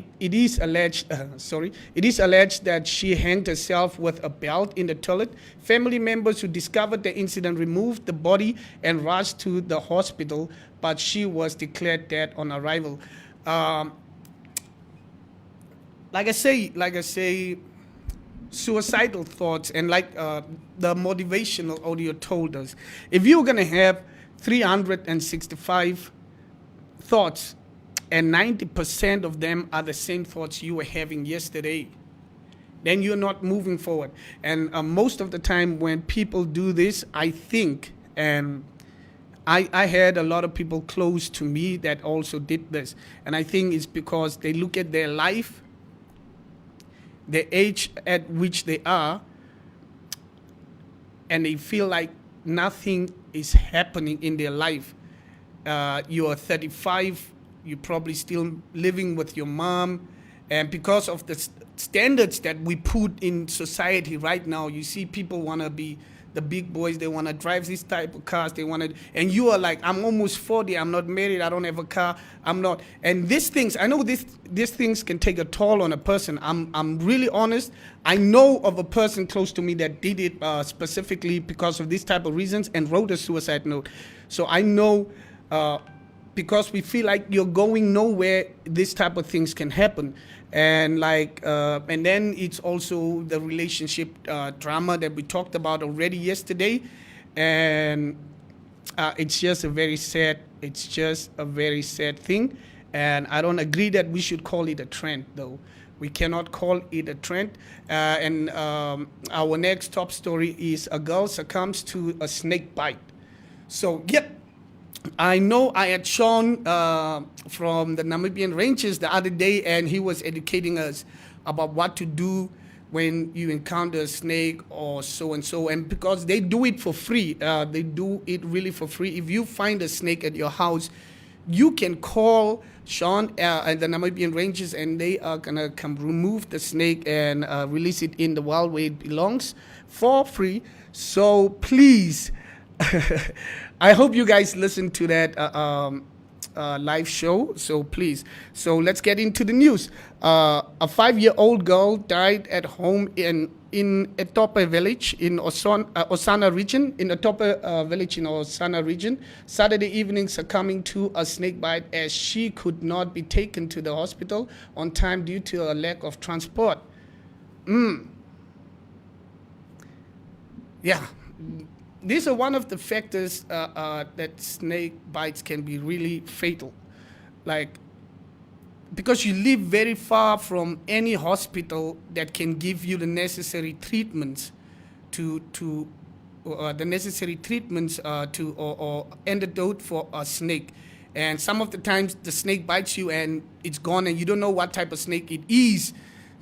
she hanged herself with a belt in the toilet. Family members who discovered the incident removed the body and rushed to the hospital, but she was declared dead on arrival. Like I say, suicidal thoughts, and like the motivational audio told us, if you're gonna have 365 thoughts, and 90% of them are the same thoughts you were having yesterday, then you're not moving forward. And most of the time when people do this, I think, and I had a lot of people close to me that also did this, and I think it's because they look at their life, the age at which they are, and they feel like nothing is happening in their life. You are 35, you're probably still living with your mom, and because of the standards that we put in society right now, you see people want to be the big boys, they want to drive this type of cars, they want to, and you are like, I'm almost 40, I'm not married, I don't have a car, I'm not, and these things, I know these things can take a toll on a person. I'm really honest. I know of a person close to me that did it specifically because of these type of reasons and wrote a suicide note. So I know, because we feel like you're going nowhere, this type of things can happen. And like, and then it's also the relationship drama that we talked about already yesterday. And it's just a very sad thing. And I don't agree that we should call it a trend, though. We cannot call it a trend. And our next top story is a girl succumbs to a snake bite. So, yep. I know I had Sean from the Namibian Rangers the other day, and he was educating us about what to do when you encounter a snake or so and so. And because they do it for free, they do it really for free. If you find a snake at your house, you can call Sean and the Namibian Rangers, and they are going to come remove the snake and release it in the wild where it belongs for free. So please, I hope you guys listened to that live show. So please, so let's get into the news. A 5-year-old girl died at home in Etope village in Osana region, village in Osana region, Saturday evening, succumbing to a snake bite as she could not be taken to the hospital on time due to a lack of transport. Yeah. These are one of the factors that snake bites can be really fatal. Like, because you live very far from any hospital that can give you the necessary treatments to or antidote for a snake. And some of the times the snake bites you and it's gone and you don't know what type of snake it is.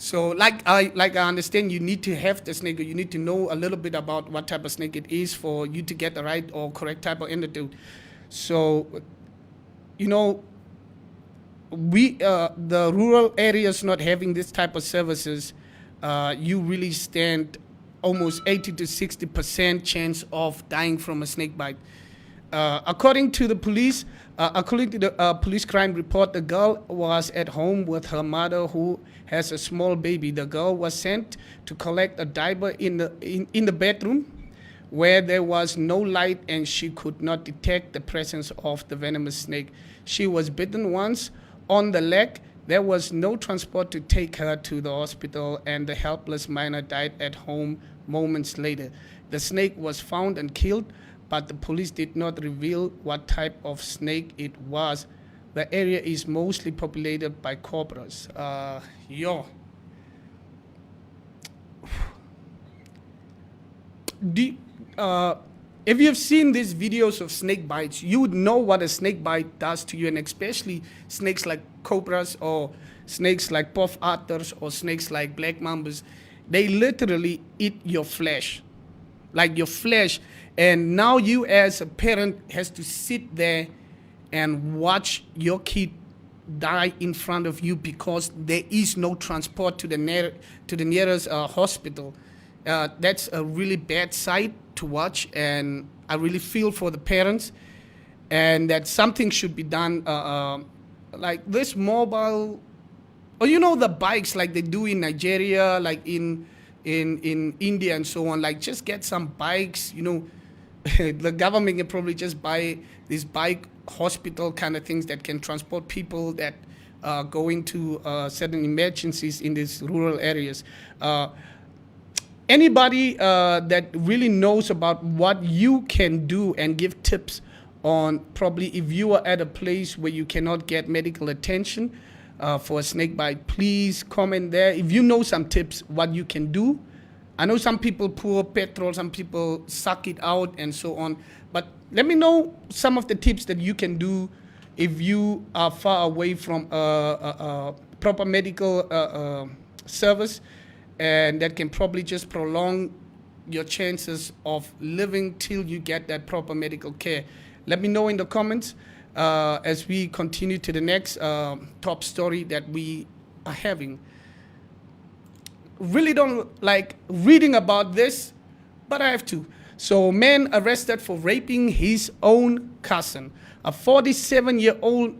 So like I understand, you need to have the snake, or you need to know a little bit about what type of snake it is for you to get the right or correct type of antidote. So, the rural areas not having this type of services, you really stand almost 80 to 60% chance of dying from a snake bite. According to the police crime report, the girl was at home with her mother, who has a small baby. The girl was sent to collect a diaper in the bedroom, where there was no light and she could not detect the presence of the venomous snake. She was bitten once on the leg. There was no transport to take her to the hospital, and the helpless minor died at home moments later. The snake was found and killed, but the police did not reveal what type of snake it was. The area is mostly populated by cobras. If you've seen these videos of snake bites, you would know what a snake bite does to you, and especially snakes like cobras or snakes like puff otters or snakes like black mambas. They literally eat your flesh, like your flesh. And now you as a parent has to sit there and watch your kid die in front of you because there is no transport to the nearest hospital. That's a really bad sight to watch, and I really feel for the parents, and that something should be done, like this mobile, or the bikes like they do in Nigeria, like in India and so on. Like, just get some bikes, the government can probably just buy these bike hospital kind of things that can transport people that go into certain emergencies in these rural areas. Anybody that really knows about what you can do and give tips on, probably if you are at a place where you cannot get medical attention for a snake bite, please comment there. If you know some tips, what you can do. I know some people pour petrol, some people suck it out and so on. But let me know some of the tips that you can do if you are far away from a proper medical service, and that can probably just prolong your chances of living till you get that proper medical care. Let me know in the comments as we continue to the next top story that we are having. Really don't like reading about this, but I have to. So, man arrested for raping his own cousin. A 47-year-old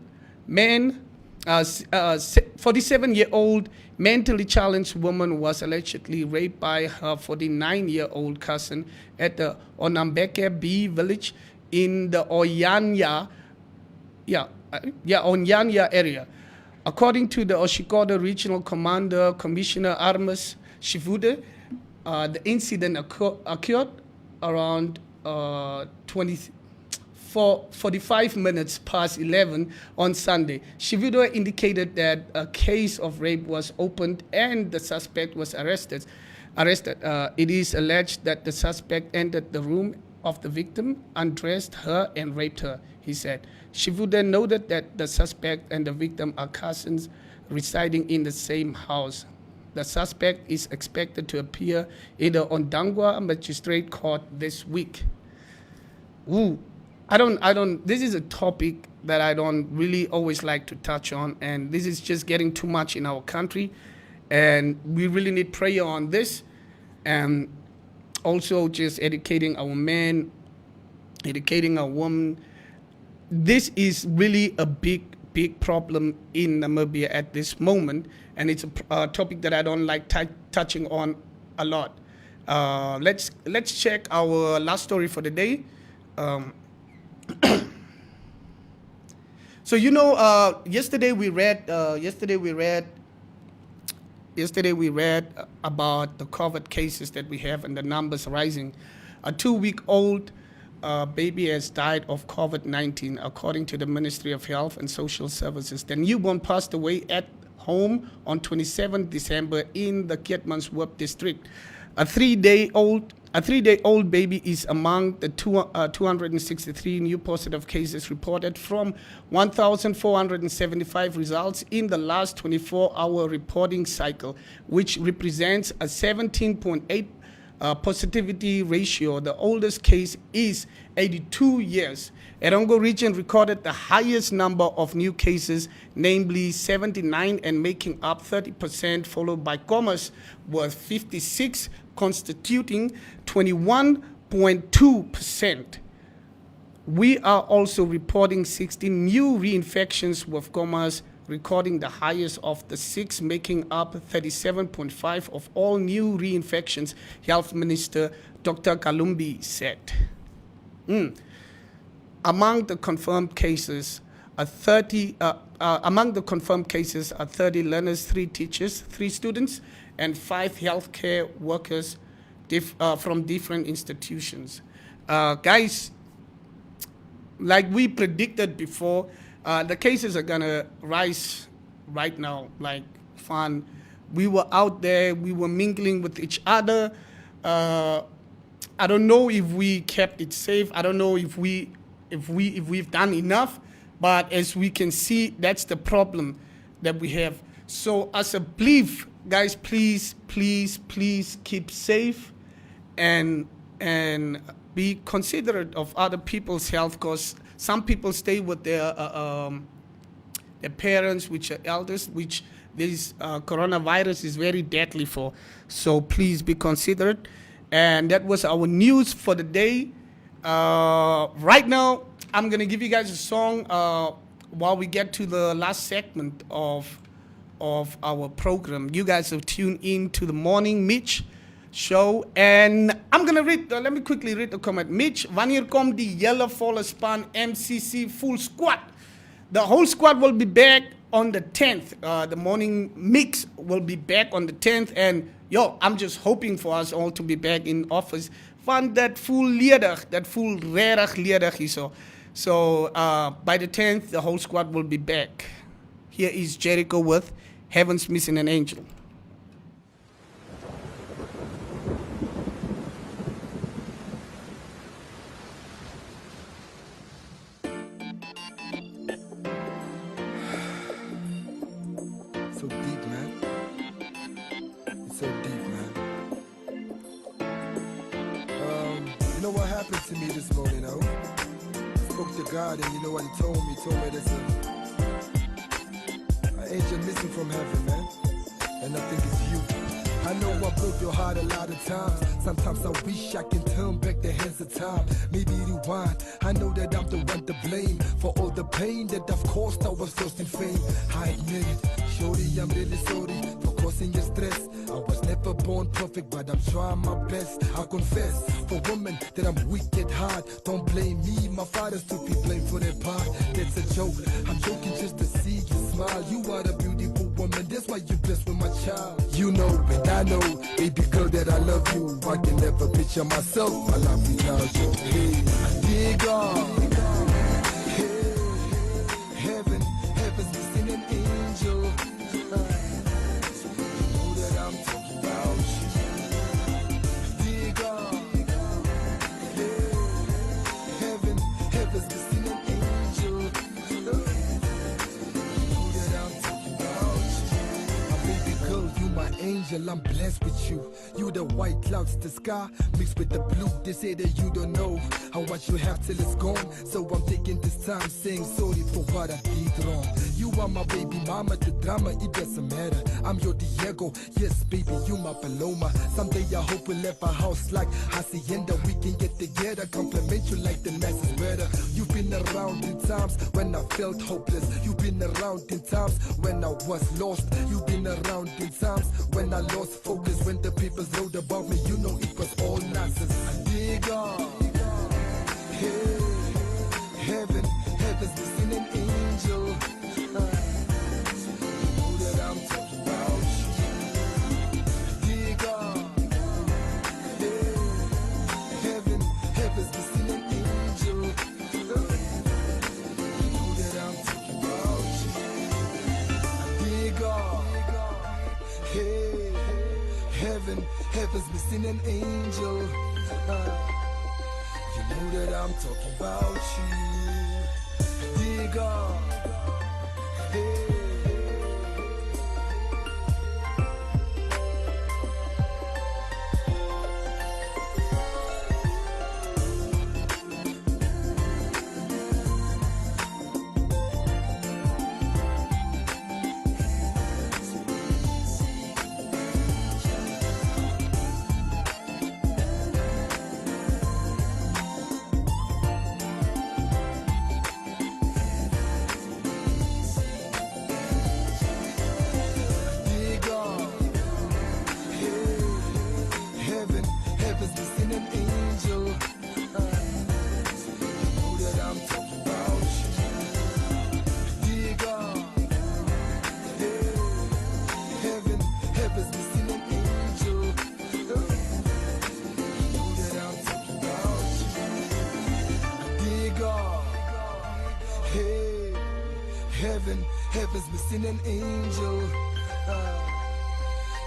man, 47-year-old mentally challenged woman was allegedly raped by her 49-year-old cousin at the Onambeke B village in the Onyanya area. According to the Oshikoda Regional Commander, Commissioner Armas Shivude, the incident occurred around 45 minutes past 11 on Sunday. Shivude indicated that a case of rape was opened and the suspect was arrested. It is alleged that the suspect entered the room of the victim, undressed her, and raped her, he said. Shivude noted that the suspect and the victim are cousins residing in the same house. The suspect is expected to appear in the Ondangwa Magistrate Court this week. This is a topic that I don't really always like to touch on, and this is just getting too much in our country, and we really need prayer on this, and also just educating our men educating a woman. This is really a big problem in Namibia at this moment, and it's a topic that I don't like touching on a lot. Let's check our last story for the day. So yesterday we read about the COVID cases that we have and the numbers rising. A 2-week-old baby has died of COVID-19, according to the Ministry of Health and Social Services. The newborn passed away at home on 27 December in the Keetmanshoop district. A three-day-old baby is among the 263 new positive cases reported from 1,475 results in the last 24-hour reporting cycle, which represents a 17.8 positivity ratio. The oldest case is 82 years. Erongo region recorded the highest number of new cases, namely 79 and making up 30%, followed by Commerce with 56, constituting 21.2%. We are also reporting 16 new reinfections, with Commerce recording the highest of the 6, making up 37.5% of all new reinfections, Health Minister Dr. Kalumbi said. Among the confirmed cases are 30 learners, 3 teachers, 3 students, and 5 healthcare workers from different institutions. Guys, like we predicted before, the cases are gonna rise right now, like fun. We were out there, we were mingling with each other. I don't know if we kept it safe. I don't know if we've done enough, but as we can see, that's the problem that we have. So as a plea, guys, please keep safe and be considerate of other people's health, because some people stay with their parents, which are elders, which this coronavirus is very deadly for. So please be considerate. And that was our news for the day. Right now, I'm going to give you guys a song while we get to the last segment of our program. You guys have tuned in to the Morning Mich show. And I'm going to read, let me quickly read the comment. Mich, wanneer kom die hele volle span MCC full squad? The whole squad will be back on the 10th. The Morning Mix will be back on the 10th. And I'm just hoping for us all to be back in office. Van dat voel ledig, dat voel regtig ledig hierso. So by the 10th, the whole squad will be back. Here is Jericho with Heaven's Missing an Angel. So deep, man. It's so deep, man. You know what happened to me this morning, I spoke to God, and you know what he told me? He told me there's an angel missing from heaven, man. And I think it's you. I know I broke your heart a lot of times. Sometimes I wish I can turn back the hands of time. Maybe rewind. I know that I'm the one to blame for all the pain that I've caused. I was lost in fame. I admit it. Shorty, I'm really sorry for causing your stress. I was never born perfect, but I'm trying my best. I confess, for women, that I'm weak at heart. Don't blame me, my father's to be blamed for their part. That's a joke, I'm joking just to see you smile. You are a beautiful woman, that's why you're blessed with my child. You know, and I know, baby girl, that I love you. I can never picture myself, my life without you. Hey, dear God, hey, heaven's missing an angel. angel, I'm blessed with you. You the white clouds, the sky mixed with the blue. They say that you don't know how much you have till it's gone. So I'm taking this time saying sorry for what I did wrong. You are my baby mama, the drama, it doesn't matter. I'm your Diego, yes baby, you my Paloma. Someday I hope we'll have a house like Hacienda. We can get together, compliment you like the nicest weather. You've been around in times when I felt hopeless. You've been around in times when I was lost. You've been around in times when I lost focus. When the people wrote about me, you know it was all nonsense. Dig up, hey, heaven, heaven's missing an angel. You know that I'm talking about you. Dig up, hey, heaven, heaven's missing an angel. You know that I'm talking about you. Dig up, hey, heaven, heaven's missing an angel. You know that I'm talking about you. Dig up, hey. Heaven's missing an angel.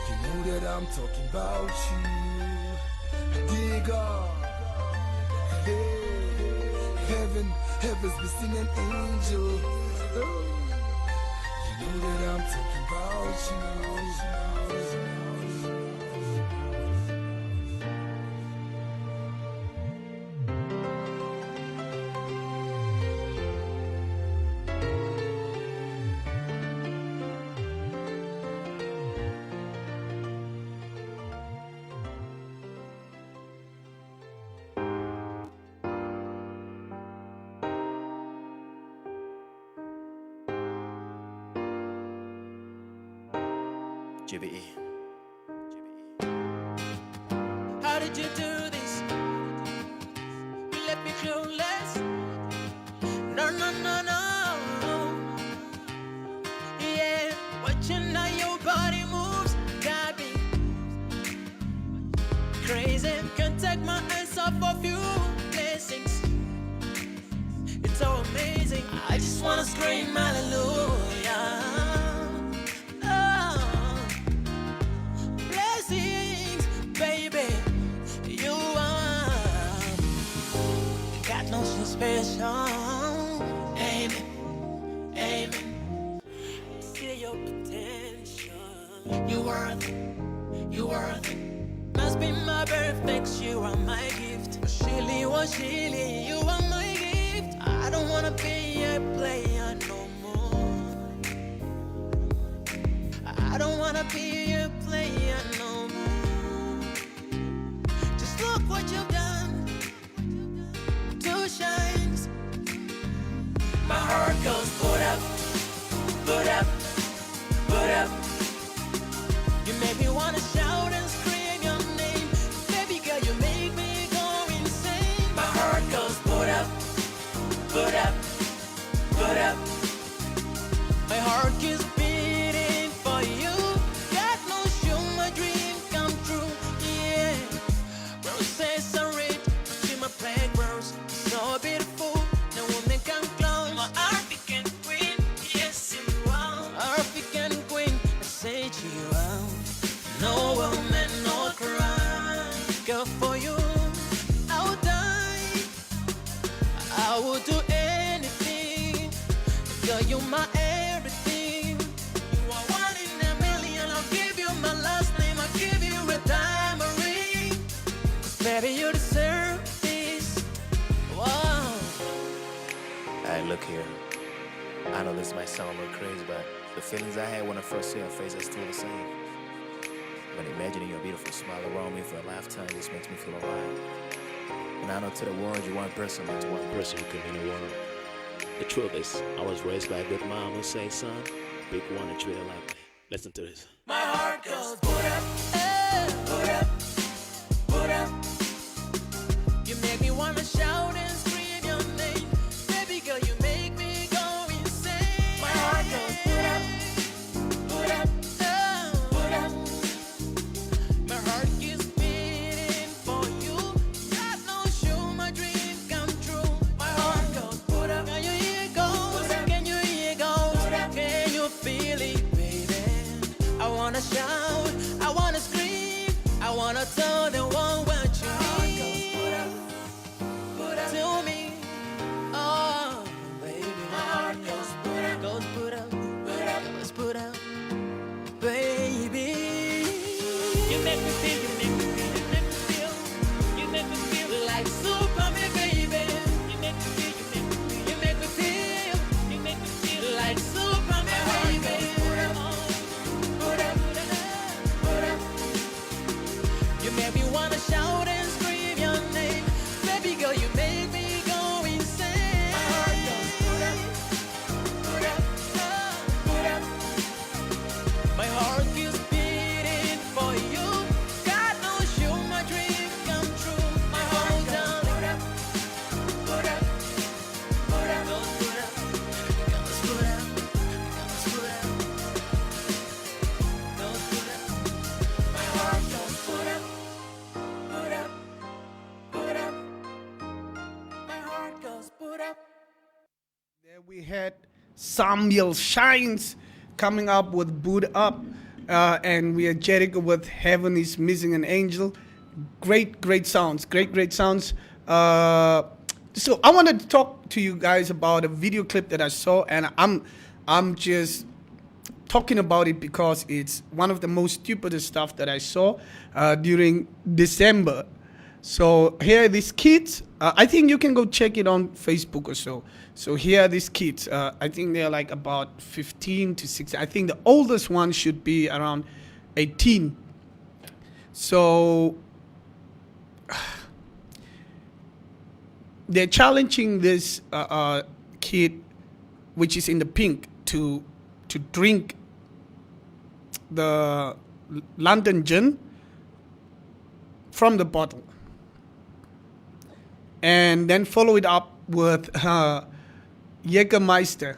You know that I'm talking about you. Dig up, hey, heaven's missing an angel. You know that I'm talking about you. GBE. How did you do this? You left me clueless. No, no, no, no. Yeah, watching how your body moves got me crazy. Can't take my eyes off of you. Blessings, it's so amazing. I just wanna scream hallelujah. So special. Amen, amen. See your potential. You worth it, you worth it. Must be my perfect, you are my gift. Shili, you are my gift. I don't wanna be a player no more. I don't wanna be a player no more. Just look what you've done. Shines. My heart goes put up, put up, put up. You make me wanna shout and scream your name. Baby girl, you make me go insane. My heart goes put up, put up, put up. My heart keeps beating for you. God knows you, my dream come true. Yeah, roses are red, see my playgrounds. So beautiful, no woman can close. My African queen, yes you are. African queen, I say to you are. No woman, no cry. Girl, for you, I'll die. I will do anything. Girl, you're my everything. You are one in a million. I'll give you my last name. Maybe you deserve this. Whoa. Hey, look here. I know this might sound a little crazy, but the feelings I had when I first saw your face are still the same. But imagining your beautiful smile around me for a lifetime just makes me feel alive. And I know to the world you're one person, but to one person you can mean the world. The truth is, I was raised by a good mom who say, son, pick one and treat her like me. Listen to this. My heart goes boot up, boot up, boot up. You make me wanna shout and scream your name. Baby girl, you make me go insane. My heart goes boot up, boot up, boot up. My heart keeps beating for you. God knows you, my dream come true. My heart goes boot up. Can you hear it goes? Can you hear it goes? Can you feel it, baby? I wanna shout, I wanna scream, I wanna tell the world what you need. To me, oh baby, my heart goes put up, goes put up, baby. You make me feel, you make me feel, you make me feel, you make me feel like Superman, baby. You make me feel, you make me feel, you make me feel, you make me feel like Superman, baby. You make me wanna shout and scream your name. Baby girl, you make me go insane. My heart goes boot up, boot up, boot up. My heart keeps beating for you. God knows you, my dream come true. My heart goes boot up, boot up, boot up, goes boot up, goes boot up, goes boot up, goes boot up. My heart goes boot up, boot up, boot up. My heart goes boot up. There we had Samuel Shines coming up with Boot Up, and we are Jericho with Heaven is Missing an Angel. Great sounds, great sounds. So I wanted to talk to you guys about a video clip that I saw, and I'm just talking about it because it's one of the most stupidest stuff that I saw during December. So here are these kids. I think you can go check it on Facebook or so. So here are these kids. I think they're like about 15 to 16. I think the oldest one should be around 18. So they're challenging this kid, which is in the pink, to drink the London gin from the bottle, and then follow it up with Jägermeister.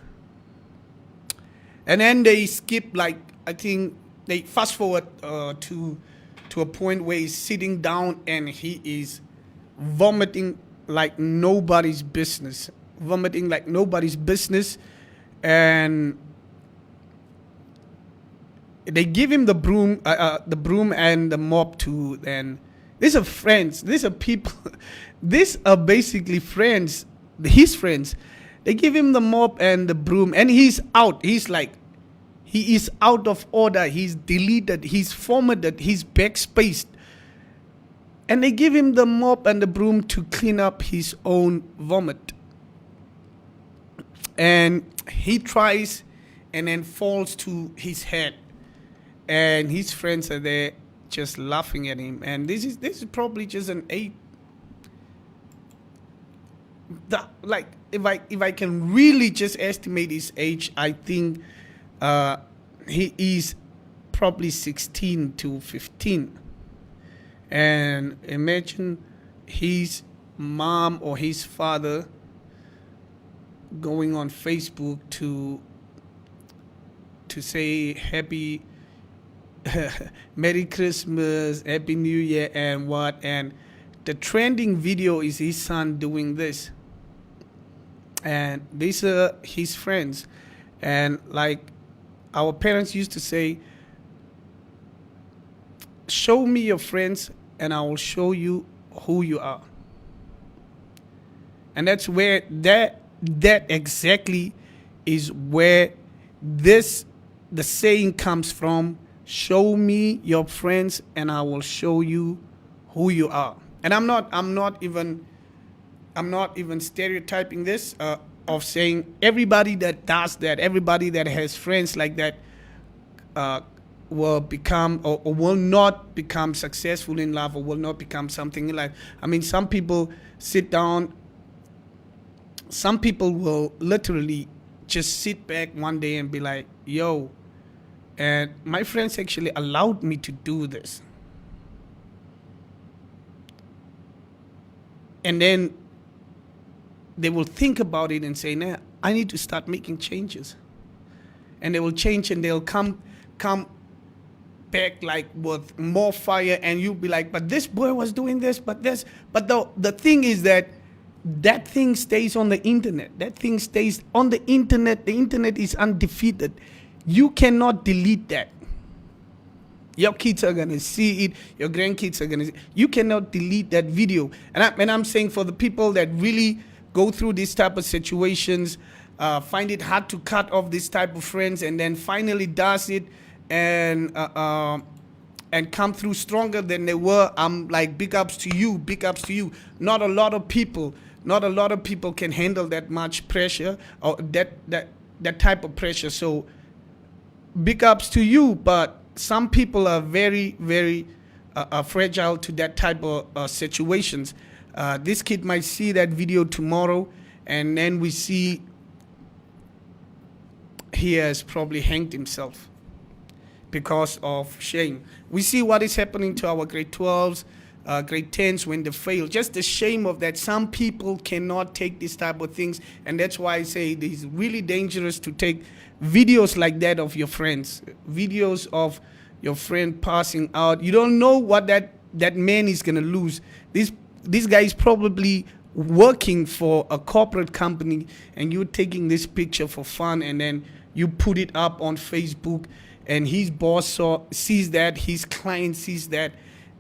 And then they skip, like, I think they fast forward to a point where he's sitting down and he is vomiting like nobody's business. And they give him the broom and the mop too. And these are friends. These are people. These are basically friends. His friends. They give him the mop and the broom, and he's out. He is out of order. He's deleted. He's formatted. He's backspaced. And they give him the mop and the broom to clean up his own vomit. And he tries and then falls to his head. And his friends are there just laughing at him. And this is probably just an 8. Like, if I can really just estimate his age, I think he is probably 16 to 15. And imagine his mom or his father going on Facebook to say happy Merry Christmas, Happy New Year, and what, and the trending video is his son doing this. And these are his friends. And like our parents used to say, show me your friends and I will show you who you are. And that's where that exactly is where the saying comes from. Show me your friends and I will show you who you are. and I'm not even stereotyping this of saying everybody that does that, everybody that has friends like that will become or will not become successful in life, or will not become something in life. I mean, some people sit down, some people will literally just sit back one day and be like, yo, and my friends actually allowed me to do this. And then they will think about it and say, nah, I need to start making changes. And they will change, and they'll come back like with more fire, and you'll be like, but this boy was doing this, but the thing is that thing stays on the internet. That thing stays on the internet. The internet is undefeated. You cannot delete that. Your kids are gonna see it. Your grandkids are gonna see it. You cannot delete that video. And I'm saying, for the people that really go through this type of situations, find it hard to cut off this type of friends, and then finally does it, and come through stronger than they were. I'm like, big ups to you. Big ups to you. Not a lot of people can handle that much pressure, or that type of pressure. So big ups to you. But some people are very, very fragile to that type of situations. This kid might see that video tomorrow, and then we see he has probably hanged himself because of shame. We see what is happening to our grade 12s, grade 10s when they fail. Just the shame of that. Some people cannot take this type of things, and that's why I say it is really dangerous to take videos like that of your friends, videos of your friend passing out. You don't know what that man is gonna lose. This guy is probably working for a corporate company, and you're taking this picture for fun, and then you put it up on Facebook, and his boss sees that, his client sees that,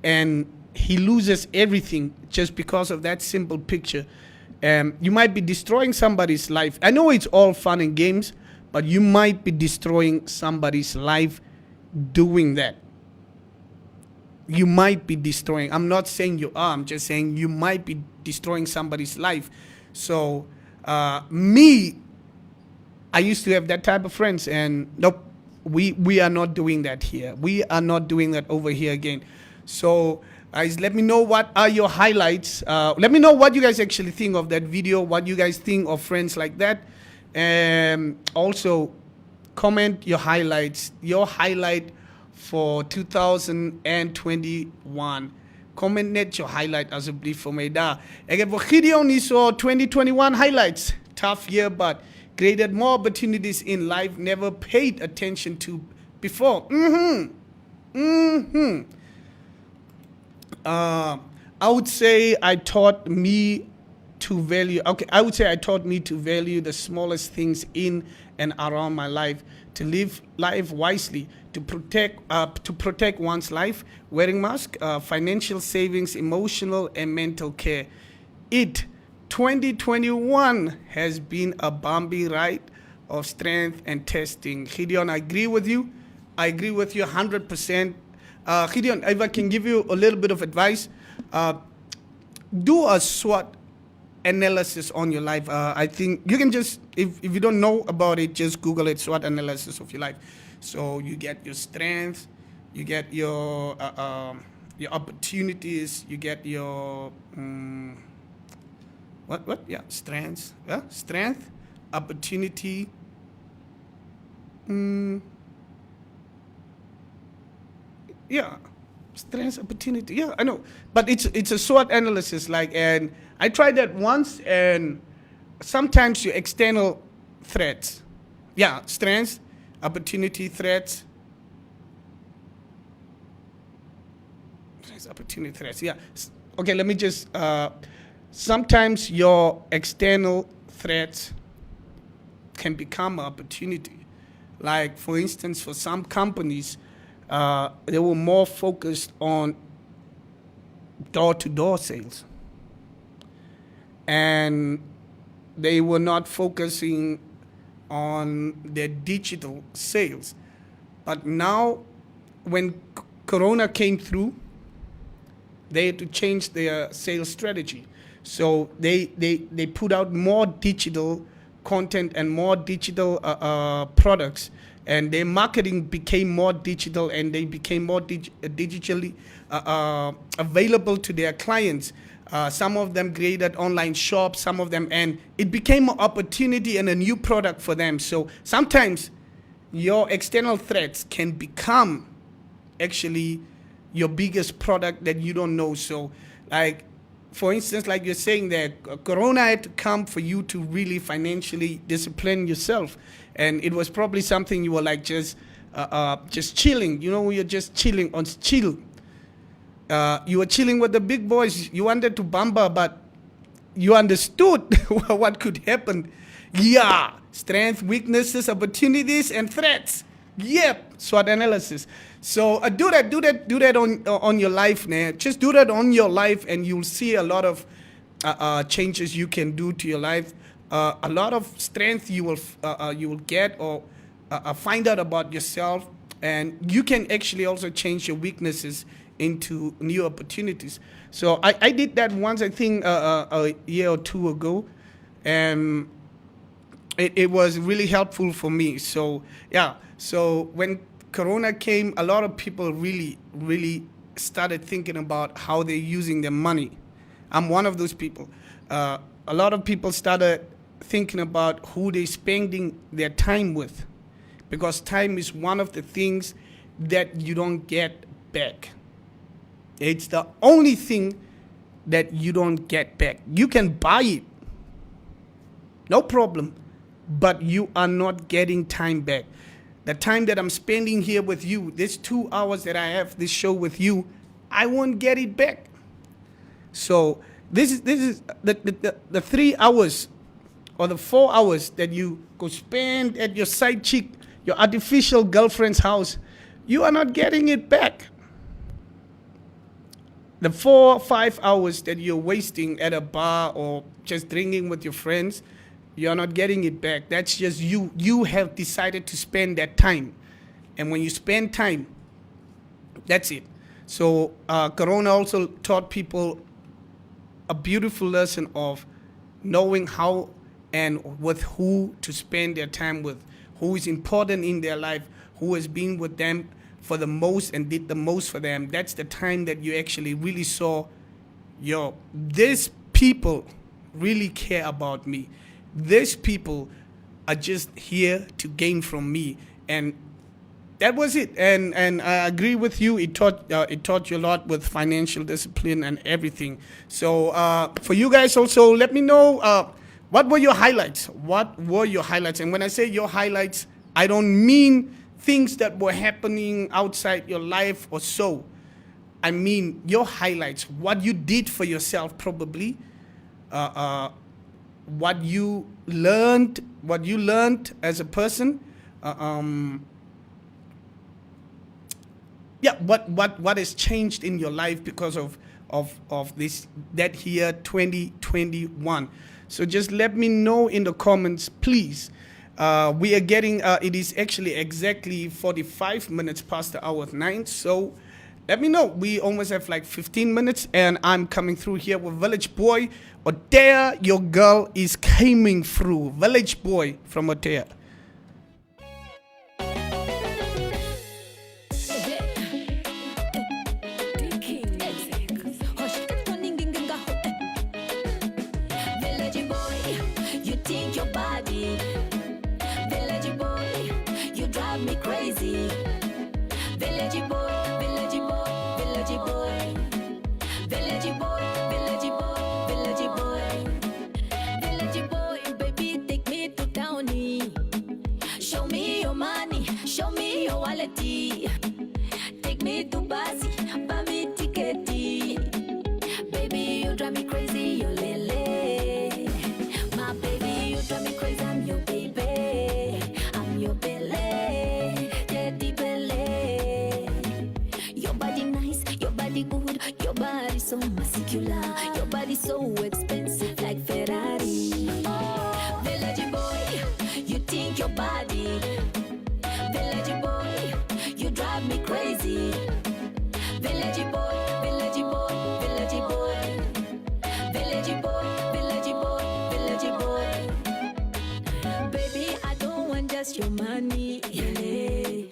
and he loses everything just because of that simple picture. You might be destroying somebody's life. I know it's all fun and games, but you might be destroying somebody's life doing that. You might be destroying. I'm not saying you are. I'm just saying you might be destroying somebody's life. So I used to have that type of friends, and nope, we are not doing that here. We are not doing that over here again. So guys, let me know what are your highlights. Let me know what you guys actually think of that video, what you guys think of friends like that. And also comment your highlights, your highlight for 2021. Comment net your highlight asseblief vir my daar. Ek het vir Gideon hierso 2021 highlights. Tough year, but created more opportunities in life never paid attention to before. I would say I taught me to value. Okay, I would say I taught me to value the smallest things in and around my life, to live life wisely, to protect one's life, wearing mask, financial savings, emotional and mental care. 2021 has been a bumpy ride of strength and testing. Gideon, I agree with you. I agree with you 100%. Gideon, if I can give you a little bit of advice, do a SWOT analysis on your life. I think you can just, if you don't know about it, just Google it, SWOT analysis of your life. So you get your strengths, you get your opportunities, you get your strengths, strength, opportunity, strengths, opportunity. Yeah, I know, but it's a SWOT analysis. And I tried that once, and sometimes your external threats, strengths, opportunity, threats, opportunity, threats. Okay, let me just. Sometimes your external threats can become an opportunity. Like, for instance, for some companies, they were more focused on door-to-door sales. And they were not focusing on their digital sales. But now, when Corona came through, They had to change their sales strategy. So they put out more digital content and more digital products, and their marketing became more digital, and they became more digitally available to their clients. Some of them created online shops, some of them, and it became an opportunity and a new product for them. So sometimes your external threats can become actually your biggest product that you don't know. So, like, for instance, like you're saying that Corona had to come for you to really financially discipline yourself, and it was probably something you were like just chilling. You know, you're just chilling on chill. You were chilling with the big boys. You wanted to bamba, but you understood what could happen. Yeah, strength, weaknesses, opportunities, and threats. Yep, SWOT analysis. So do that on your life, man. Just do that on your life, and you'll see a lot of changes you can do to your life. A lot of strength you will get or find out about yourself, and you can actually also change your weaknesses into new opportunities. So I did that once, I think a year or two ago, and it was really helpful for me. So yeah, so when Corona came, a lot of people really started thinking about how they're using their money. I'm one of those people. A lot of people started thinking about who they're spending their time with, because time is one of the things that you don't get back. It's the only thing that you don't get back. You can buy it, no problem, but you are not getting time back. The time that I'm spending here with you, this 2 hours that I have this show with you, I won't get it back. So this is the 3 hours or the 4 hours that you go spend at your side chick, your artificial girlfriend's house, you are not getting it back. The 4 or 5 hours that you're wasting at a bar or just drinking with your friends, you're not getting it back. That's just you. You have decided to spend that time. And when you spend time, that's it. So Corona also taught people a beautiful lesson of knowing how and with who to spend their time with, who is important in their life, who has been with them for the most and did the most for them. That's the time that you actually really saw, these people really care about me. These people are just here to gain from me. And that was it. And I agree with you. It taught you a lot with financial discipline and everything. So for you guys also, let me know what were your highlights? What were your highlights? And when I say your highlights, I don't mean things that were happening outside your life or so. I mean your highlights, what you did for yourself probably, what you learned as a person, what has changed in your life because of that year 2021. So just let me know in the comments, please. We are getting, it is actually exactly 45 minutes past the hour of 9. So let me know. We almost have like 15 minutes, and I'm coming through here with Village Boy. Otea, your girl is coming through. Village Boy from Otea. Me crazy. Village boy, village boy, village boy, village boy, village boy, village boy, village boy, baby, take me to townie. Show me your money, show me your wallet. Take me to Basi, buy me ticket. Baby, you drive me crazy, you lele. My baby, you drive me crazy, I'm your baby, I'm your belly. Good, your body so muscular, your body so expensive like Ferrari. Village boy, you think your body. Village boy, you drive me crazy. Village boy, village boy, just your money. Yeah.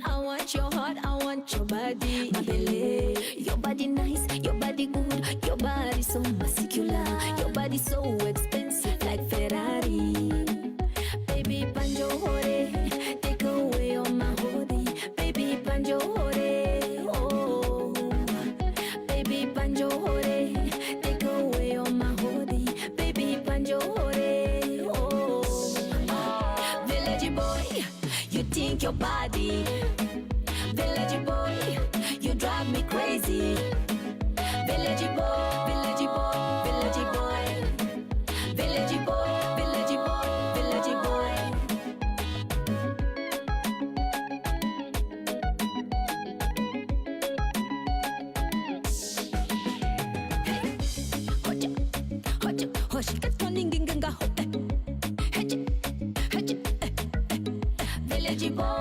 I want your heart, I want your body. My belly. Your body nice, your body good, your body so muscular, your body so expensive like Ferrari. Baby, banjo hore, take away all my hoodie. Baby, banjo hore, oh. Baby, banjo hore, take away all my hoodie. Baby, banjo hore, oh. Village boy, you think your body. Village boy, you drive me crazy. Village boy, village boy, village boy. Village boy, village boy, village boy. Hoja, hoja, hoja, katkoninginga ho. Hoja, hoja, village boy.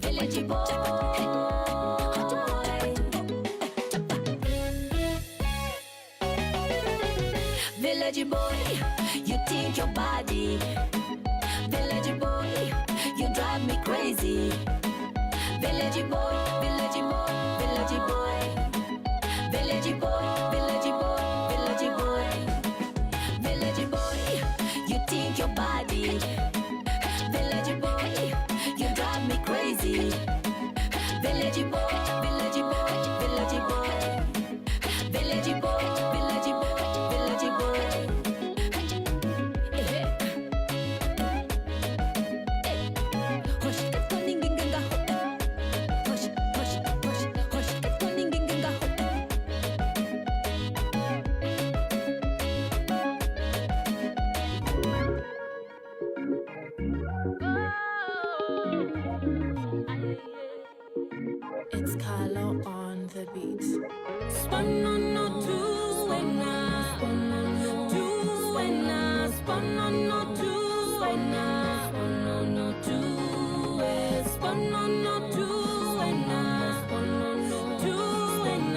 Village boy. Village boy, you think your body. Village boy, you drive me crazy. Village boy, village boy, village boy. Village boy, village boy, village boy. Village boy, you think your body. Village boy, you drive me crazy. Village boy, village boy, village boy. Village boy, village boy, village boy. Hush, katkoninginga ho. Hush, hush, hush, hush, katkoninginga ho. It's Carlo on the beat. Spun on no two and two and spun on no two and two spun on no two and two and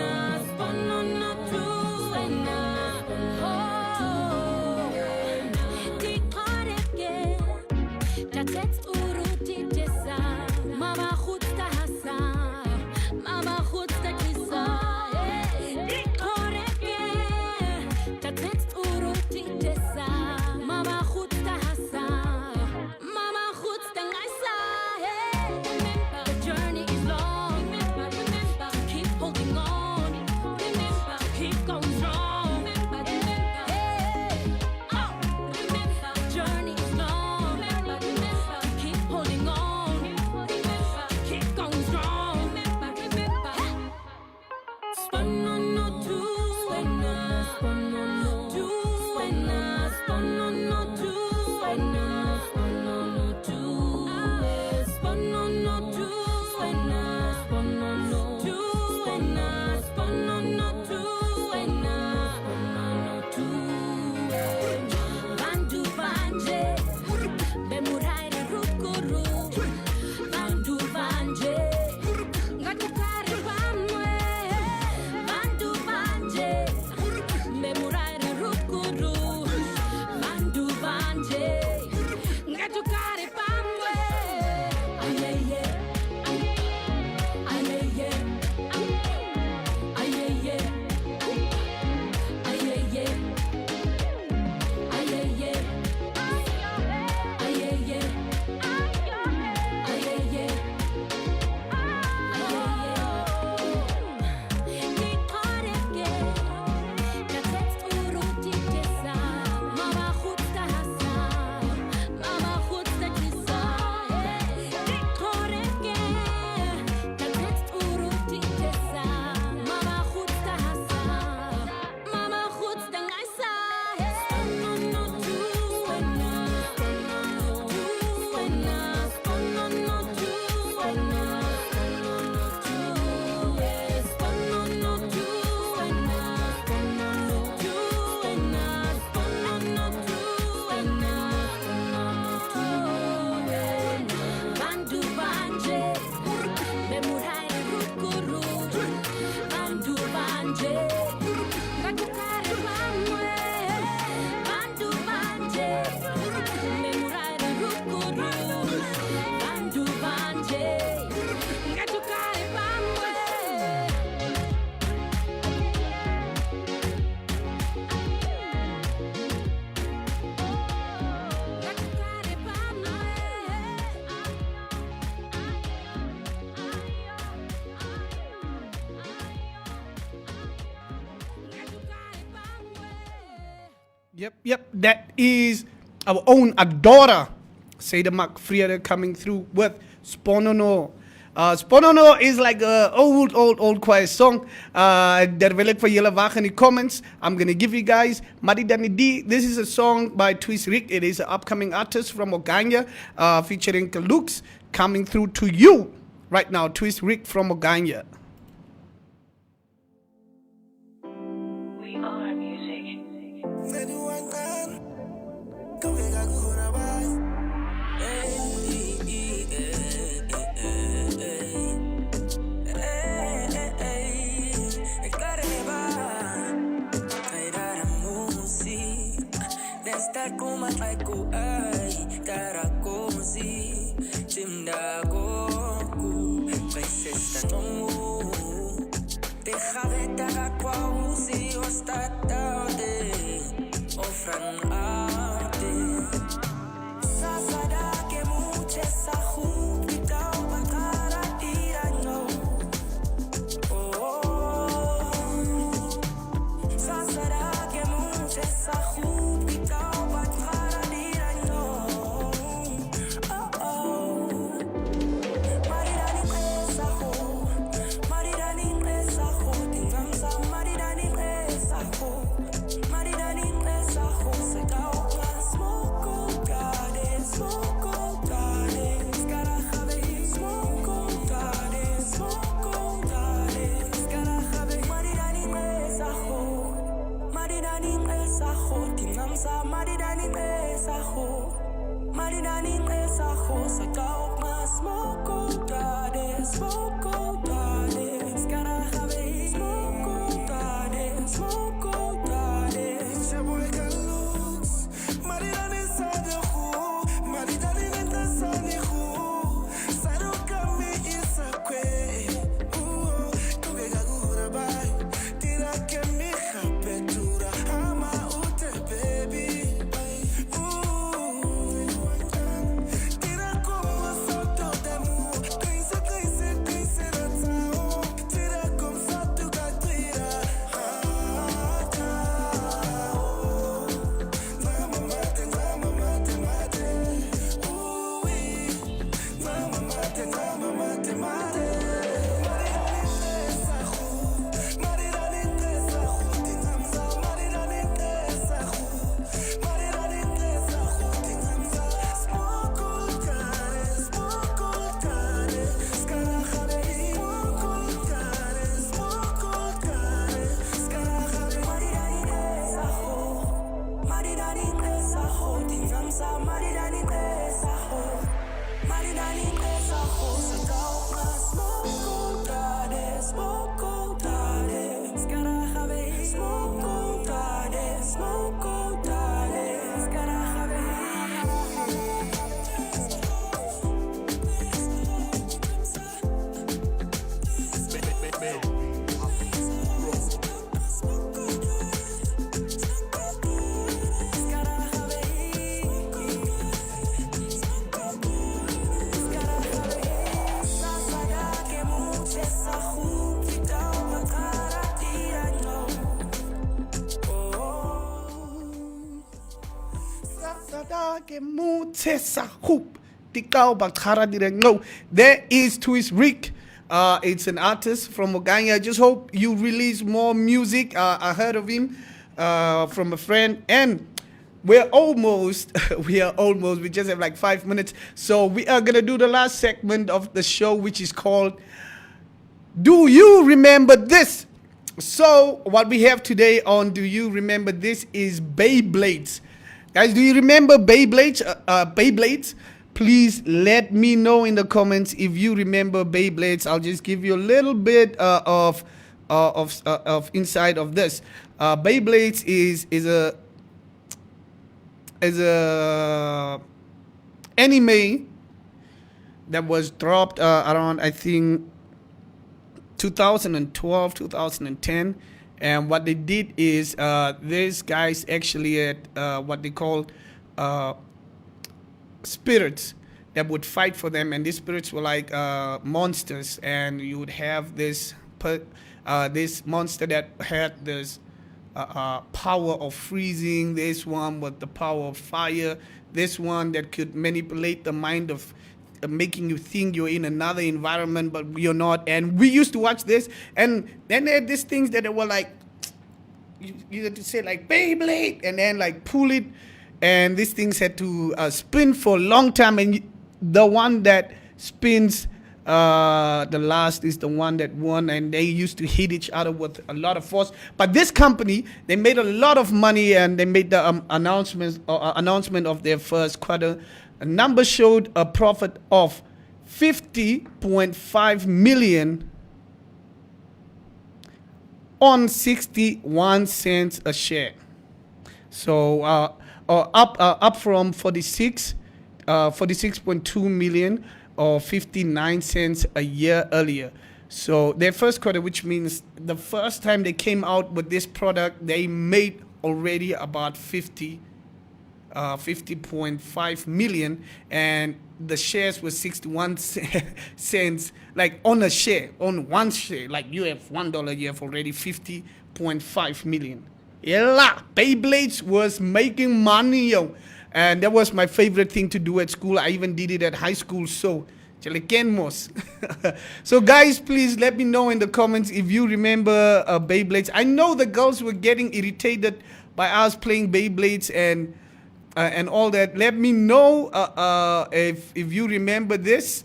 spun on no two and tikareke tatet uruti desa mama khudta hasa mama khudta kisa tikareke tatet uruti desa mama khudta hasa mama khudta ngasa. Remember the journey is long. Remember to keep holding on. Remember to keep going strong. Remember the journey is long. Remember to keep holding on. Remember to keep going strong. Remember. Spun on no two and spun on no two Yep. That is our own Adora. Say the Mark Frieder coming through with Sponono. Sponono is like a old choir song. Daar wil ik voor jullie wagen in the comments. I'm gonna give you guys Maridani D. This is a song by Twist Rick. It is an upcoming artist from Oganya, featuring Kalux, coming through to you right now. Twist Rick from Oganya. We are music. Estar como atlaico ai caracosi timda goku pensesta no deja veta quasi ostata de ofran arte sasada que muche sahu pitao bakara tirano sasada que muche sahu No, there is Twist Rick. It's an artist from Oganya. I just hope you release more music. I heard of him from a friend, and we just have like 5 minutes. So we are gonna do the last segment of the show, which is called Do You Remember This? So what we have today on Do You Remember This is Beyblades. Guys, do you remember Beyblades? Beyblades? Please let me know in the comments if you remember Beyblades. I'll just give you a little bit of insight of this. Beyblades is a anime that was dropped around, I think, 2012, 2010. And what they did is these guys actually had what they call spirits that would fight for them, and these spirits were like monsters, and you would have this monster that had this power of freezing. This one with the power of fire. This one that could manipulate the mind of making you think you're in another environment, but you're not. And we used to watch this, and then they had these things that they were like, you had to say like Beyblade, and then like pull it, and these things had to spin for a long time, and the one that spins the last is the one that won, and they used to hit each other with a lot of force. But this company, they made a lot of money, and they made the announcement of their first quarter. A number showed a profit of 50.5 million on 61 cents a share. So up from 46.2 million or 59 cents a year earlier. So their first quarter, which means the first time they came out with this product, they made already about 50.5 million, and the shares were 61 cents, like on a share, on one share. Like you have $1, you have already 50.5 million. Yeah, Beyblades was making money, yo. And that was my favorite thing to do at school. I even did it at high school. So, so guys, please let me know in the comments if you remember Beyblades. I know the girls were getting irritated by us playing Beyblades and all that. Let me know if you remember this.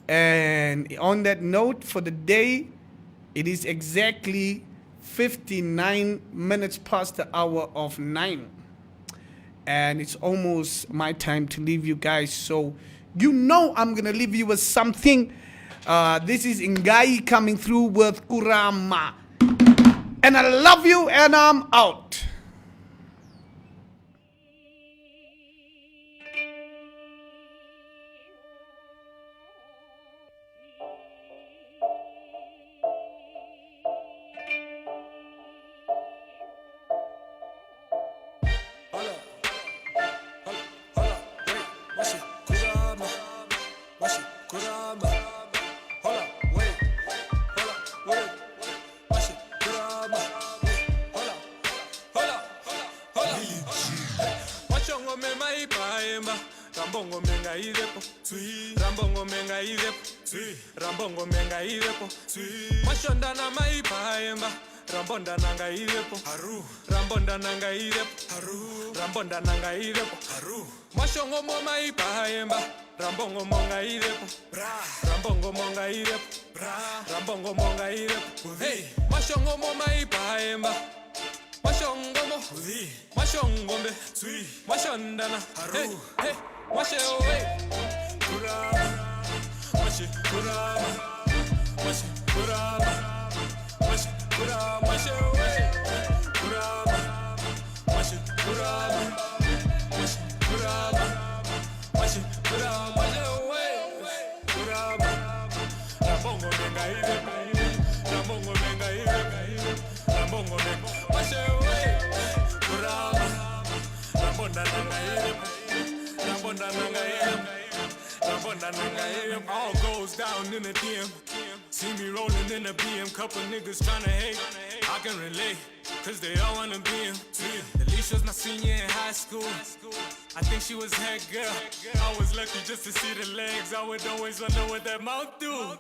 And on that note, for the day, it is exactly 59 minutes past the hour of 9. And it's almost my time to leave you guys. So you know I'm going to leave you with something. This is Ngai coming through with Kurama. And I love you, and I'm out. Rambongo menga irepo, Rambongo menga irepo, Rambongo menga irepo, Mashonda na maipaemba, Rambonda nanga irepo, Rambonda nanga irepo, Rambonda nanga irepo, Mashongo mo maipaemba, Rambongo monga irepo, Rambongo monga irepo, Rambongo monga irepo, hey, Mashongo mo maipaemba. Mashongomo, Mashongombe, Mashondana, hey, hey, Mashewe, Kurama, Mashi Kurama, Mashi Kurama, Mashi Kurama, Mashewe, Kurama, Mashi Kurama, Mashi Kurama, Mashi Kurama, Mashewe, Kurama, Rambongo menga irepo, Rambongo menga irepo, Rambongo menga Mashewe, Kurama, Rambonda nanga irepo, Rambonda nanga irepo, Rambonda nanga irepo. All goes down in the DM. See me rolling in the BM, couple niggas tryna hate. I can relate, cause they all wanna be him. Alicia's my senior in high school. I think she was head girl. I was lucky just to see the legs. I would always wonder what that mouth do.